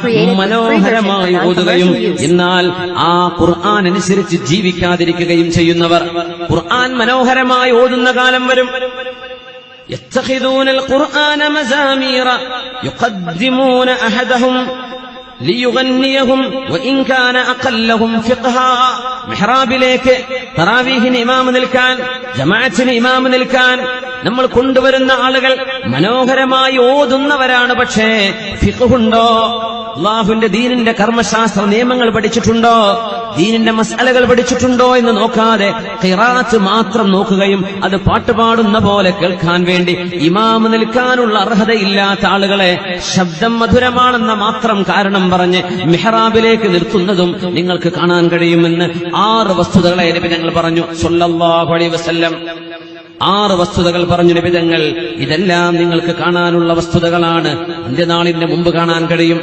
മനോഹരമായി ഓതുകയും എന്നാൽ ആ ഖുർആൻ അനുസരിച്ച് ജീവിക്കാതിരിക്കുകയും ചെയ്യുന്നവർ. ഖുർആൻ മനോഹരമായി ഓതുന്ന കാലം വരും. യത്തഖിദൂനൽ ഖുർആന മസാമീറ യുഖദ്ദിമൂന അഹദഹും ലിയുഗന്നിയഹും വഇൻ കാന അഖല്ലഹും ഫിഖ്ഹാ, മിഹ്റാബിലേക്ക് തറാവീഹിന് ഇമാം നിൽക്കാൻ, ജമാഅത്തിന് ഇമാം നിൽക്കാൻ നമ്മൾ കൊണ്ടുവരുന്ന ആളുകൾ മനോഹരമായി ഓതുന്നവരാണ്. പക്ഷേ ഫിഖ്ഹുണ്ടോ? അള്ളാഹുവിന്റെ ദീനിന്റെ കർമ്മശാസ്ത്ര നിയമങ്ങൾ പഠിച്ചിട്ടുണ്ടോ, ദീനിന്റെ മസ്അലകൾ പഠിച്ചിട്ടുണ്ടോ എന്ന് നോക്കാതെ ഖിറാഅത്ത് മാത്രം നോക്കുകയും അത് പാട്ടുപാടുന്ന പോലെ കേൾക്കാൻ വേണ്ടി ഇമാം നിൽക്കാനുള്ള അർഹതയില്ലാത്ത ആളുകളെ ശബ്ദം മധുരമാണെന്ന മാത്രം കാരണം പറഞ്ഞ് മിഹ്റാബിലേക്ക് നിർത്തുന്നതും നിങ്ങൾക്ക് കാണാൻ കഴിയുമെന്ന് 6 വസ്തുതകളെ നബി തങ്ങൾ പറഞ്ഞു സ്വല്ലല്ലാഹു അലൈഹി വസല്ലം. 6 വസ്തുതകൾ പറഞ്ഞു നബി തങ്ങൾ. ഇതെല്ലാം നിങ്ങൾക്ക് കാണാനുള്ള വസ്തുതകളാണ്. അന്ത്യനാളിന്റെ മുമ്പ് കാണാൻ കഴിയും.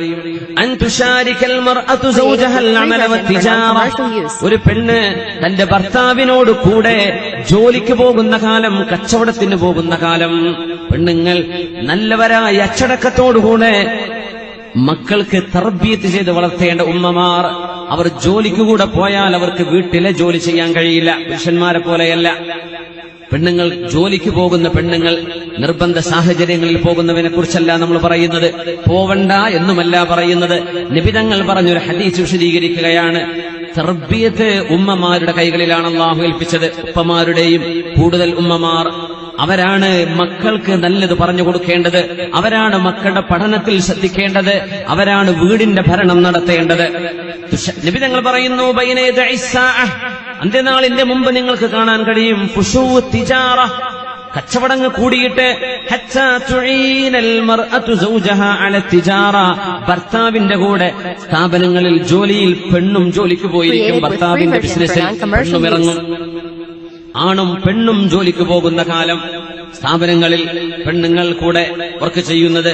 ഒരു പെണ്ണ് തന്റെ ഭർത്താവിനോട് കൂടെ ജോലിക്ക് പോകുന്ന കാലം, കച്ചവടത്തിന് പോകുന്ന കാലം, പെണ്ണുങ്ങൾ നല്ലവരായ അച്ചടക്കത്തോടുകൂടെ മക്കൾക്ക് തർബിയത്ത് ചെയ്ത് വളർത്തേണ്ട ഉമ്മമാർ, അവർ ജോലിക്ക് കൂടെ പോയാൽ അവർക്ക് വീട്ടിലെ ജോലി ചെയ്യാൻ കഴിയില്ല. പുരുഷന്മാരെ പോലെയല്ല. പെണ്ണുങ്ങൾ ജോലിക്ക് പോകുന്ന പെണ്ണുങ്ങൾ നിർബന്ധ സാഹചര്യങ്ങളിൽ പോകുന്നവനെ കുറിച്ചല്ല നമ്മൾ പറയുന്നത്, പോവണ്ട എന്നുമല്ല പറയുന്നത്. നിബിതങ്ങൾ പറഞ്ഞൊരു ഹദീസ് വിശദീകരിക്കുകയാണ്. തർബിയത്ത് ഉമ്മമാരുടെ കൈകളിലാണ് അല്ലാഹു ഏൽപ്പിച്ചത്. ഉപ്പമാരുടെയും കൂടുതൽ ഉമ്മമാർ അവരാണ് മക്കൾക്ക് നല്ലത് പറഞ്ഞു കൊടുക്കേണ്ടത്, അവരാണ് മക്കളുടെ പഠനത്തിൽ ശ്രദ്ധിക്കേണ്ടത്, അവരാണ് വീടിന്റെ ഭരണം നടത്തേണ്ടത്. നബി തങ്ങൾ പറയുന്നു, അന്ത്യനാളിന്റെ മുമ്പ് നിങ്ങൾക്ക് കാണാൻ കഴിയും ഫുശൂ തിജാറ, കച്ചവടങ്ങൾ കൂടിയിട്ട് ഭർത്താവിന്റെ കൂടെ സ്ഥാപനങ്ങളിൽ ജോലിയിൽ പെണ്ണും ജോലിക്ക് പോയിരിക്കും. ഭർത്താവിന്റെ ബിസിനസ്സിൽ പെണ്ണും ഇറങ്ങും. ആണും പെണ്ണും ജോലിക്ക് പോകുന്ന കാലം, സ്ഥാപനങ്ങളിൽ പെണ്ണുങ്ങൾ കൂടെ വർക്ക് ചെയ്യുന്നത്,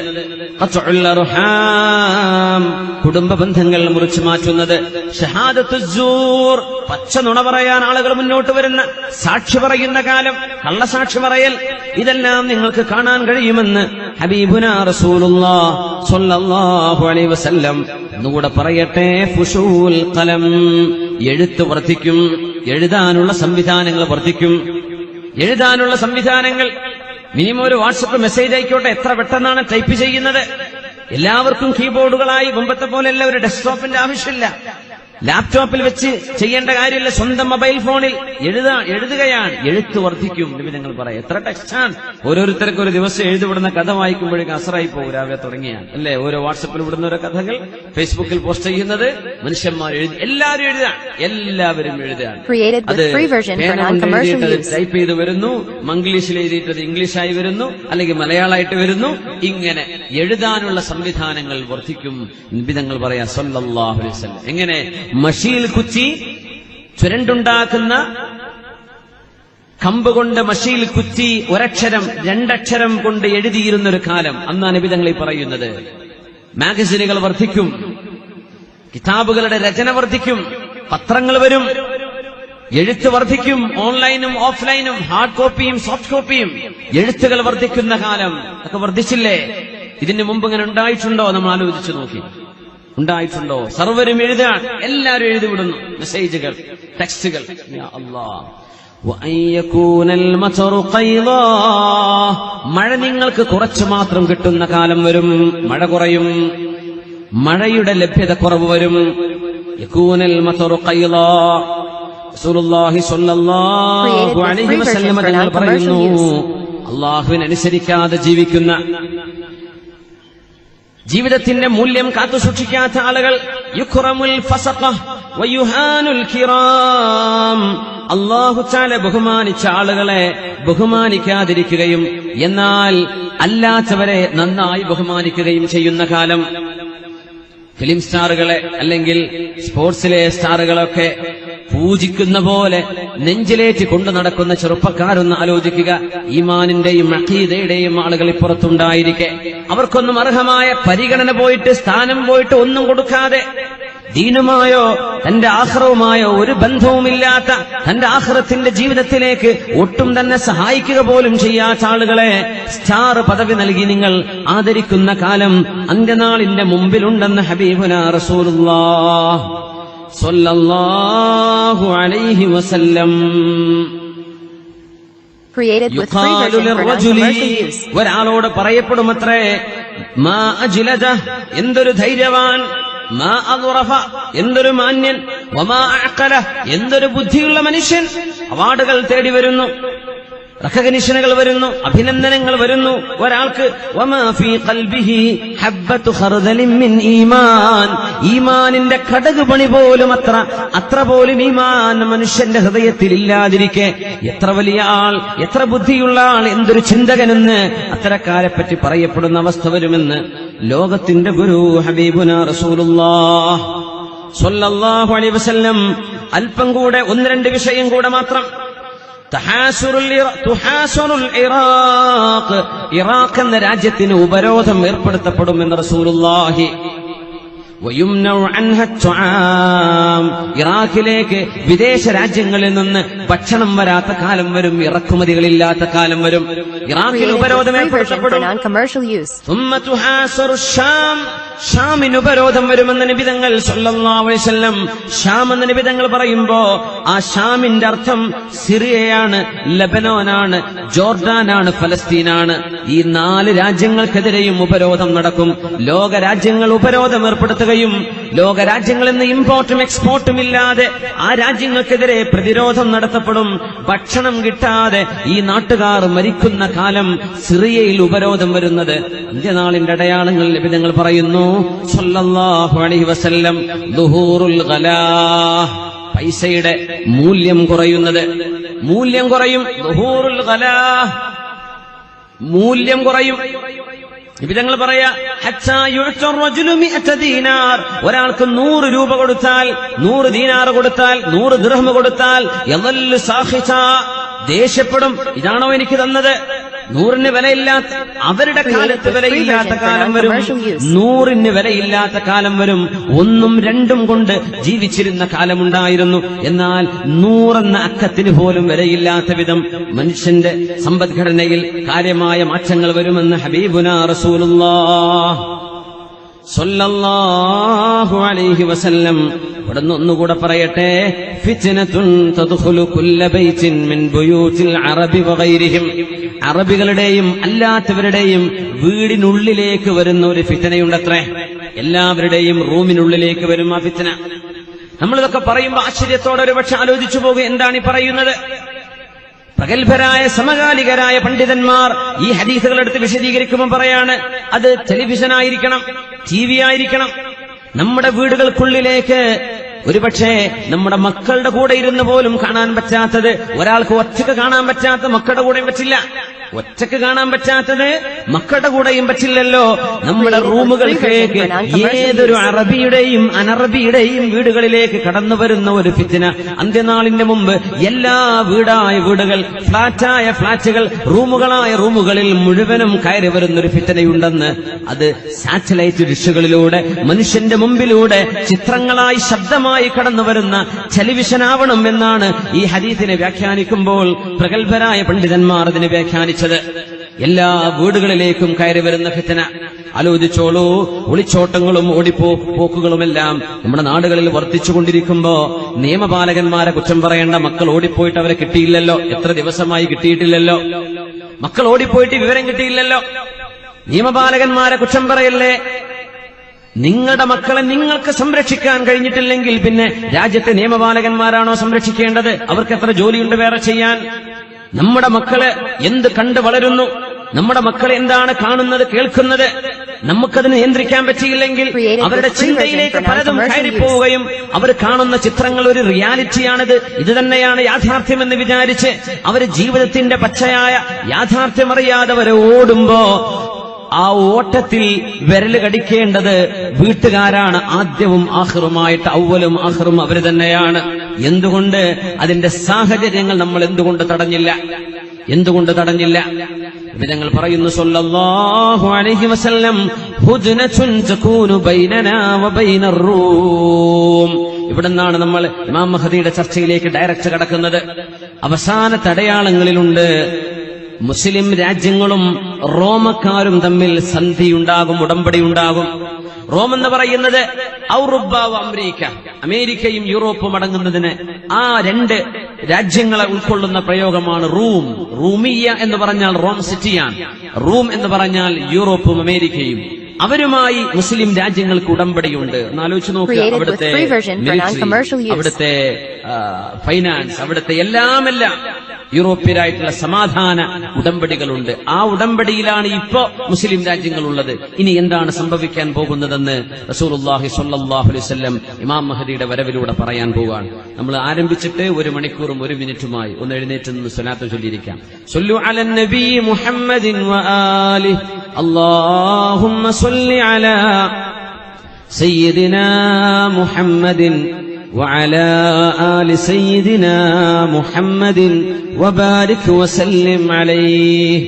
കുടുംബ ബന്ധങ്ങൾ മുറിച്ചു മാറ്റുന്നത്, ഷഹാദത്തുസ്സൂർ, പച്ച നുണ പറയാൻ ആളുകൾ മുന്നോട്ട് വരുന്ന, സാക്ഷി പറയുന്ന കാലം, കള്ളസാക്ഷി പറയൽ, ഇതെല്ലാം നിങ്ങൾക്ക് കാണാൻ കഴിയുമെന്ന് ഹബീബുനാ റസൂലുള്ളാഹി സ്വല്ലല്ലാഹു അലൈഹി വസല്ലം. എന്നുകൂടെ പറയട്ടെ, ഫുശൂൽ ഖലം, എഴുത്ത് വർദ്ധിക്കും, എഴുതാനുള്ള സംവിധാനങ്ങൾ വർദ്ധിക്കും. എഴുതാനുള്ള സംവിധാനങ്ങൾ, മിനിമം ഒരു വാട്സപ്പ് മെസ്സേജ് ആയിക്കോട്ടെ, എത്ര പെട്ടെന്നാണ് ടൈപ്പ് ചെയ്യുന്നത്. എല്ലാവർക്കും കീബോർഡുകളായി. മുമ്പത്തെ പോലെയല്ല, ഒരു ഡെസ്ക്ടോപ്പിന്റെ ആവശ്യമില്ല, ലാപ്ടോപ്പിൽ വെച്ച് ചെയ്യേണ്ട കാര്യമില്ല, സ്വന്തം മൊബൈൽ ഫോണിൽ എഴുതുകയാണ്. എഴുത്ത് വർദ്ധിക്കും. നിങ്ങൾ പറയാം, എത്ര ടെക്സ്റ്റാണ്. ഓരോരുത്തർക്കും ഒരു ദിവസം എഴുതിവിടുന്ന കഥ വായിക്കുമ്പോഴേക്കും അസറായി പോകും. രാവിലെ തുടങ്ങിയാണ് അല്ലെ, ഓരോ വാട്സപ്പിൽ വിടുന്ന ഓരോ കഥകൾ ഫേസ്ബുക്കിൽ പോസ്റ്റ് ചെയ്യുന്നത് മനുഷ്യന്മാർ എല്ലാവരും എഴുതുകയാണ്. അത് ടൈപ്പ് ചെയ്ത് വരുന്നു, മംഗ്ലീഷിൽ എഴുതിയിട്ടത് ഇംഗ്ലീഷായി വരുന്നു, അല്ലെങ്കിൽ മലയാളമായിട്ട് വരുന്നു. ഇങ്ങനെ എഴുതാനുള്ള സംവിധാനങ്ങൾ വർദ്ധിക്കും. നിബിതങ്ങൾ പറയാ സ്വല്ലല്ലാഹു അലൈഹി വസല്ലം. എങ്ങനെ മഷിയിൽ കുച്ചി ചുരണ്ടുണ്ടാക്കുന്ന കമ്പ് കൊണ്ട് മഷിയിൽ കുത്തി ഒരക്ഷരം 2 അക്ഷരം കൊണ്ട് എഴുതിയിരുന്നൊരു കാലം അന്നാണ് നബി തങ്ങൾ പറയുന്നത്. മാഗസിനുകൾ വർദ്ധിക്കും, കിതാബുകളുടെ രചന വർദ്ധിക്കും, പത്രങ്ങൾ വരും, എഴുത്ത് വർദ്ധിക്കും. ഓൺലൈനും ഓഫ്ലൈനും, ഹാർഡ് കോപ്പിയും സോഫ്റ്റ് കോപ്പിയും എഴുത്തുകൾ വർദ്ധിക്കുന്ന കാലം. ഒക്കെ വർദ്ധിച്ചില്ലേ? ഇതിന് മുമ്പ് ഇങ്ങനെ ഉണ്ടായിട്ടുണ്ടോ? നമ്മൾ ആലോചിച്ചു നോക്കി. ഉണ്ടായിട്ടുണ്ടോ? സർവരും എഴുതാൻ, എല്ലാവരും എഴുതിവിടുന്നു മെസ്സേജുകൾ, ടെക്സ്റ്റുകൾ. മഴ നിങ്ങൾക്ക് കുറച്ചു മാത്രം കിട്ടുന്ന കാലം വരും. മഴ കുറയും, മഴയുടെ ലഭ്യത കുറവ് വരും. യകൂനൽ മതറു ഖൈലാ. റസൂലുള്ളാഹി സ്വല്ലല്ലാഹു അലൈഹി വസല്ലം തങ്ങൾ പറയുന്നു, അല്ലാഹുവിനെ അനുസരിക്കാതെ ജീവിക്കുന്ന, ജീവിതത്തിന്റെ മൂല്യം കാത്തുസൂക്ഷിക്കാത്ത ആളുകൾ, യുക്റമുൽ ഫസഖ വയുഹാനുൽ കിറാം, അല്ലാഹു തആല ബഹുമാനിച്ച ആളുകളെ ബഹുമാനിക്കാതിരിക്കുകയും എന്നാൽ അല്ലാത്തവരെ നന്നായി ബഹുമാനിക്കുകയും ചെയ്യുന്ന കാലം. ഫിലിം സ്റ്റാറുകളെ അല്ലെങ്കിൽ സ്പോർട്സിലെ സ്റ്റാറുകളൊക്കെ പൂജിക്കുന്ന പോലെ നെഞ്ചിലേറ്റി കൊണ്ടു നടക്കുന്ന ചെറുപ്പക്കാരൊന്ന് ആലോചിക്കുക. ഈമാനിന്റെയും അഖീദയുടെയും ആളുകൾ ഇപ്പുറത്തുണ്ടായിരിക്കെ അവർക്കൊന്നും അർഹമായ പരിഗണന പോയിട്ട്, സ്ഥാനം പോയിട്ട് ഒന്നും കൊടുക്കാതെ, ദീനുമായോ തന്റെ ആഖിറവുമായോ ഒരു ബന്ധവുമില്ലാത്ത, തന്റെ ആഖിറത്തിന്റെ ജീവിതത്തിലേക്ക് ഒട്ടും തന്നെ സഹായിക്കുക പോലും ചെയ്യാത്ത ആളുകളെ സ്റ്റാർ പദവി നൽകി നിങ്ങൾ ആദരിക്കുന്ന കാലം അന്ത്യനാളിന്റെ മുമ്പിലുണ്ടെന്ന് ഹബീബുനാ റസൂലുള്ളാഹി സ്വല്ലല്ലാഹു അലൈഹി വസല്ലം. ഒരാളോട് പറയപ്പെടുമത്രേ, മാ അജ്ലദ, എന്തൊരു ധൈര്യവാൻ, മാ അദ്റഫ, എന്തൊരു മാന്യൻ, വമാ അഅഖല, എന്തൊരു ബുദ്ധിയുള്ള മനുഷ്യൻ. അവാർഡുകൾ തേടി വരുന്നു. റെക്കഗ്നിഷനുകൾ വരുന്നു, അഭിനന്ദനങ്ങൾ വരുന്നു. ഒരാൾക്ക് വമാ ഫീ ഖൽബിഹി ഹബ്ബത്തു ഖർദലിൻ മിൻ ഈമാൻ, ഈമാനിന്റെ കടുക് പണി പോലും അത്ര പോലും ഈമാൻ മനുഷ്യന്റെ ഹൃദയത്തിൽ ഇല്ലാതിരിക്കെ എത്ര വലിയ ആൾ, എത്ര ബുദ്ധിയുള്ള ആൾ, എന്തൊരു ചിന്തകനെന്ന് അത്തരക്കാരെ പറ്റി പറയപ്പെടുന്ന അവസ്ഥ വരുമെന്ന് ലോകത്തിന്റെ ഗുരു ഹബീബുനാ റസൂലുള്ളാഹ് സ്വല്ലല്ലാഹു അലൈഹി വസല്ലം അല്പം കൂടെ ഒന്ന് രണ്ട് വിഷയം കൂടെ മാത്രം. ഇറാഖ് എന്ന രാജ്യത്തിന് ഉപരോധം ഏർപ്പെടുത്തപ്പെടുമെന്ന് റസൂലുള്ളാഹി. ഇറാഖിലേക്ക് വിദേശ രാജ്യങ്ങളിൽ നിന്ന് ഭക്ഷണം വരാത്ത കാലം വരും, ഇറക്കുമതികളില്ലാത്ത കാലം വരും. ഇറാഖിൽ ഉപരോധം ഏർപ്പെടുത്തപ്പെടും. ഷാമിന് ഉപരോധം വരുമെന്ന് നബിതങ്ങൾ സല്ലല്ലാഹു അലൈഹി വസല്ലം. ഷാം എന്ന നബിതങ്ങൾ പറയുമ്പോ ആ ഷാമിന്റെ അർത്ഥം സിറിയയാണ്, ലബനോനാണ്, ജോർഡാനാണ്, ഫലസ്തീനാണ്. ഈ 4 രാജ്യങ്ങൾക്കെതിരെയും ഉപരോധം നടക്കും. ലോക രാജ്യങ്ങൾ ഉപരോധം ഏർപ്പെടുത്തുകയും ലോകരാജ്യങ്ങളിൽ നിന്ന് ഇമ്പോർട്ടും എക്സ്പോർട്ടും ഇല്ലാതെ ആ രാജ്യങ്ങൾക്കെതിരെ പ്രതിരോധം നടത്തപ്പെടും. ഭക്ഷണം കിട്ടാതെ ഈ നാട്ടുകാർ മരിക്കുന്ന കാലം സിറിയയിൽ ഉപരോധം വരുന്നത് അന്ത്യനാളിന്റെ അടയാളങ്ങൾ നബിതങ്ങൾ പറയുന്നു സല്ലല്ലാഹു അലൈഹി വസല്ലം. ദുഹൂറുൽ ഗലാഹ്, പൈസയുടെ മൂല്യം കുറയുന്നത്, മൂല്യം കുറയും. ദുഹൂറുൽ ഗലാഹ്, മൂല്യം കുറയും. നബിതങ്ങൾ പറയാ ഒരാൾക്ക് 100 രൂപ കൊടുത്താൽ, 100 ദീനാർ കൊടുത്താൽ, 100 ദിർഹം കൊടുത്താൽ ദേഷ്യപ്പെടും. ഇതാണോ എനിക്ക് തന്നത്? 100ന് വിലയില്ലാത്ത, അവരുടെ കാലത്ത് വിലയില്ലാത്ത കാലം വരും. 100ന് വിലയില്ലാത്ത കാലം വരും. 1ഉം 2ഉം കൊണ്ട് ജീവിച്ചിരുന്ന കാലമുണ്ടായിരുന്നു. എന്നാൽ 100 എന്ന അക്കത്തിന് പോലും വിലയില്ലാത്ത വിധം മനുഷ്യന്റെ സമ്പദ്ഘടനയിൽ കാര്യമായ മാറ്റങ്ങൾ വരുമെന്ന് ഹബീബുനാ റസൂലുള്ളാഹ് സ്വല്ലല്ലാഹു അലൈഹി വസല്ലം. ഇവിടുന്ന് ഒന്നുകൂടെ പറയട്ടെ, ഫിത്നത്തുൻ തദ്ഖുലു കുല്ല ബൈത്തിൻ മിൻ ബുയൂതിൽ അറബി വഗൈരിഹിം, അറബികളുടെയും അല്ലാത്തവരുടെയും വീടിനുള്ളിലേക്ക് വരുന്ന ഒരു ഫിത്നയുണ്ടത്രേ. എല്ലാവരുടെയും റൂമിനുള്ളിലേക്ക് വരും ആ ഫിത്ന. നമ്മളിതൊക്കെ പറയുമ്പോൾ ആശ്ചര്യത്തോടെ ഒരു പക്ഷെ ആലോചിച്ചു പോകും, എന്താണ് ഈ പറയുന്നത്? പ്രഗത്ഭരായ സമകാലികരായ പണ്ഡിതന്മാർ ഈ ഹദീസുകൾ എടുത്ത് വിശദീകരിക്കുമ്പോൾ പറയാണ്, അത് ടെലിവിഷൻ ആയിരിക്കണം, TV ആയിരിക്കണം. നമ്മുടെ വീടുകൾക്കുള്ളിലേക്ക് ഒരുപക്ഷെ നമ്മുടെ മക്കളുടെ കൂടെ ഇരുന്ന് പോലും കാണാൻ പറ്റാത്തത്, ഒരാൾക്ക് ഒറ്റക്ക് കാണാൻ പറ്റാത്ത മക്കളുടെ കൂടെയും പറ്റില്ല. ഒറ്റക്ക് കാണാൻ പറ്റാത്തത് മക്കളുടെ കൂടെയും പറ്റില്ലല്ലോ. നമ്മുടെ റൂമുകൾക്കേക്ക് ഏതൊരു അറബിയുടെയും അനറബിയുടെയും വീടുകളിലേക്ക് കടന്നു വരുന്ന ഒരു ഫിത്ന. അന്ത്യനാളിന്റെ മുമ്പ് എല്ലാ വീടായ വീടുകൾ, ഫ്ളാറ്റായ ഫ്ളാറ്റുകൾ, റൂമുകളായ റൂമുകളിൽ മുഴുവനും കയറി വരുന്നൊരു ഫിത്നയുണ്ടെന്ന് അത് സാറ്റലൈറ്റ് ഡിഷുകളിലൂടെ മനുഷ്യന്റെ മുമ്പിലൂടെ ചിത്രങ്ങളായി ശബ്ദമായി കടന്നു വരുന്ന ടെലിവിഷൻ ആവണം എന്നാണ് ഈ ഹദീസിനെ വ്യാഖ്യാനിക്കുമ്പോൾ പ്രഗത്ഭരായ പണ്ഡിതന്മാർ അതിനെ വ്യാഖ്യാനിച്ചത്. എല്ലാ വീടുകളിലേക്കും കയറി വരുന്ന ഫിത്ന. ആലോചിച്ചോളൂ, ഒളിച്ചോട്ടങ്ങളും ഓടിപ്പോക്കുകളുമെല്ലാം നമ്മുടെ നാടുകളിൽ വർദ്ധിച്ചുകൊണ്ടിരിക്കുമ്പോ നിയമപാലകന്മാരെ കുറ്റം പറയേണ്ട. മക്കൾ ഓടിപ്പോയിട്ട് അവരെ കിട്ടിയില്ലല്ലോ, എത്ര ദിവസമായി കിട്ടിയിട്ടില്ലല്ലോ. മക്കൾ ഓടിപ്പോയിട്ട് വിവരം കിട്ടിയില്ലല്ലോ. നിയമപാലകന്മാരെ കുറ്റം പറയല്ലേ? നിങ്ങളുടെ മക്കളെ നിങ്ങൾക്ക് സംരക്ഷിക്കാൻ കഴിഞ്ഞിട്ടില്ലെങ്കിൽ പിന്നെ രാജ്യത്തെ നിയമപാലകന്മാരാണോ സംരക്ഷിക്കേണ്ടത്? അവർക്ക് എത്ര ജോലിയുണ്ട് വേറെ ചെയ്യാൻ? നമ്മുടെ മക്കള് എന്ത് കണ്ട് വളരുന്നു, നമ്മുടെ മക്കൾ എന്താണ് കാണുന്നത്, കേൾക്കുന്നത്, നമുക്കതിന് നിയന്ത്രിക്കാൻ പറ്റിയില്ലെങ്കിൽ അവരുടെ ചിന്തയിലേക്ക് പലതും കയറിപ്പോവുകയും അവർ കാണുന്ന ചിത്രങ്ങൾ ഒരു റിയാലിറ്റിയാണിത്, ഇത് തന്നെയാണ് യാഥാർത്ഥ്യമെന്ന് വിചാരിച്ച് അവർ ജീവിതത്തിന്റെ പച്ചയായ യാഥാർത്ഥ്യമറിയാതെ അവർ ഓടുമ്പോ ആ ഓട്ടത്തിൽ വിരല് കടിക്കേണ്ടത് വീട്ടുകാരാണ്. ആദ്യവും ആഖിറുമായിട്ട്, അവലും ആഖിറും അവര് തന്നെയാണ്. എന്തുകൊണ്ട് അതിന്റെ സാഹചര്യങ്ങൾ നമ്മൾ എന്തുകൊണ്ട് തടഞ്ഞില്ല? എന്തുകൊണ്ട് തടഞ്ഞില്ല? ഞങ്ങൾ പറയുന്നു സല്ലല്ലാഹു അലൈഹി വസല്ലം, ഹുജ്നതുൻ തകൂനു ബൈനനാ വബൈനർ റൂം. ഇവിടുന്നാണ് നമ്മൾ ഇമാം മഹദിയുടെ ചർച്ചയിലേക്ക് ഡയറക്റ്റ് കടക്കുന്നത്. അവസാനത്തെ അടയാളങ്ങളിലുണ്ട് മുസ്ലിം രാജ്യങ്ങളും റോമക്കാരും തമ്മിൽ സന്ധിയുണ്ടാകും, ഉടമ്പടിയുണ്ടാകും. റോം എന്ന് പറയുന്നത് ഔറോപ്പ, അമേരിക്ക, അമേരിക്കയും യൂറോപ്പും അടങ്ങുന്നതിന് ആ 2 രാജ്യങ്ങളെ ഉൾക്കൊള്ളുന്ന പ്രയോഗമാണ് റൂം. റൂമിയ എന്ന് പറഞ്ഞാൽ റോം സിറ്റിയാണ്, റൂം എന്ന് പറഞ്ഞാൽ യൂറോപ്പും അമേരിക്കയും. അവരുമായി മുസ്ലിം രാജ്യങ്ങൾക്ക് ഉടമ്പടിയുണ്ട്. എന്നാലോചിച്ച് നോക്കുക, അവിടുത്തെ മിലിറ്ററി, അവിടുത്തെ ഫൈനാൻസ്, അവിടുത്തെ എല്ലാം യൂറോപ്യരായിട്ടുള്ള സമാധാന ഉടമ്പടികളുണ്ട്. ആ ഉടമ്പടിയിലാണ് ഇപ്പോ മുസ്ലിം രാജ്യങ്ങളുള്ളത്. ഇനി എന്താണ് സംഭവിക്കാൻ പോകുന്നതെന്ന് റസൂലുള്ളാഹി സ്വല്ലല്ലാഹു അലൈഹി വസല്ലം ഇമാം മഹദിയുടെ വരവിലൂടെ പറയാൻ പോവുകയാണ്. നമ്മൾ ആരംഭിച്ചിട്ട് 1 മണിക്കൂറും 1 മിനിറ്റുമായി ഒന്ന് എഴുന്നേറ്റ് നിന്ന് സ്വലാത്ത് ചൊല്ലിയിരിക്കാം. സ്വല്ലു അലൻ നബി മുഹമ്മദിൻ വആലിഹി അല്ലാഹുമ്മ സ്വല്ലി അലാ സയ്യിദിനാ മുഹമ്മദിൻ وعلى آل سيدنا محمد وبارك وسلم عليه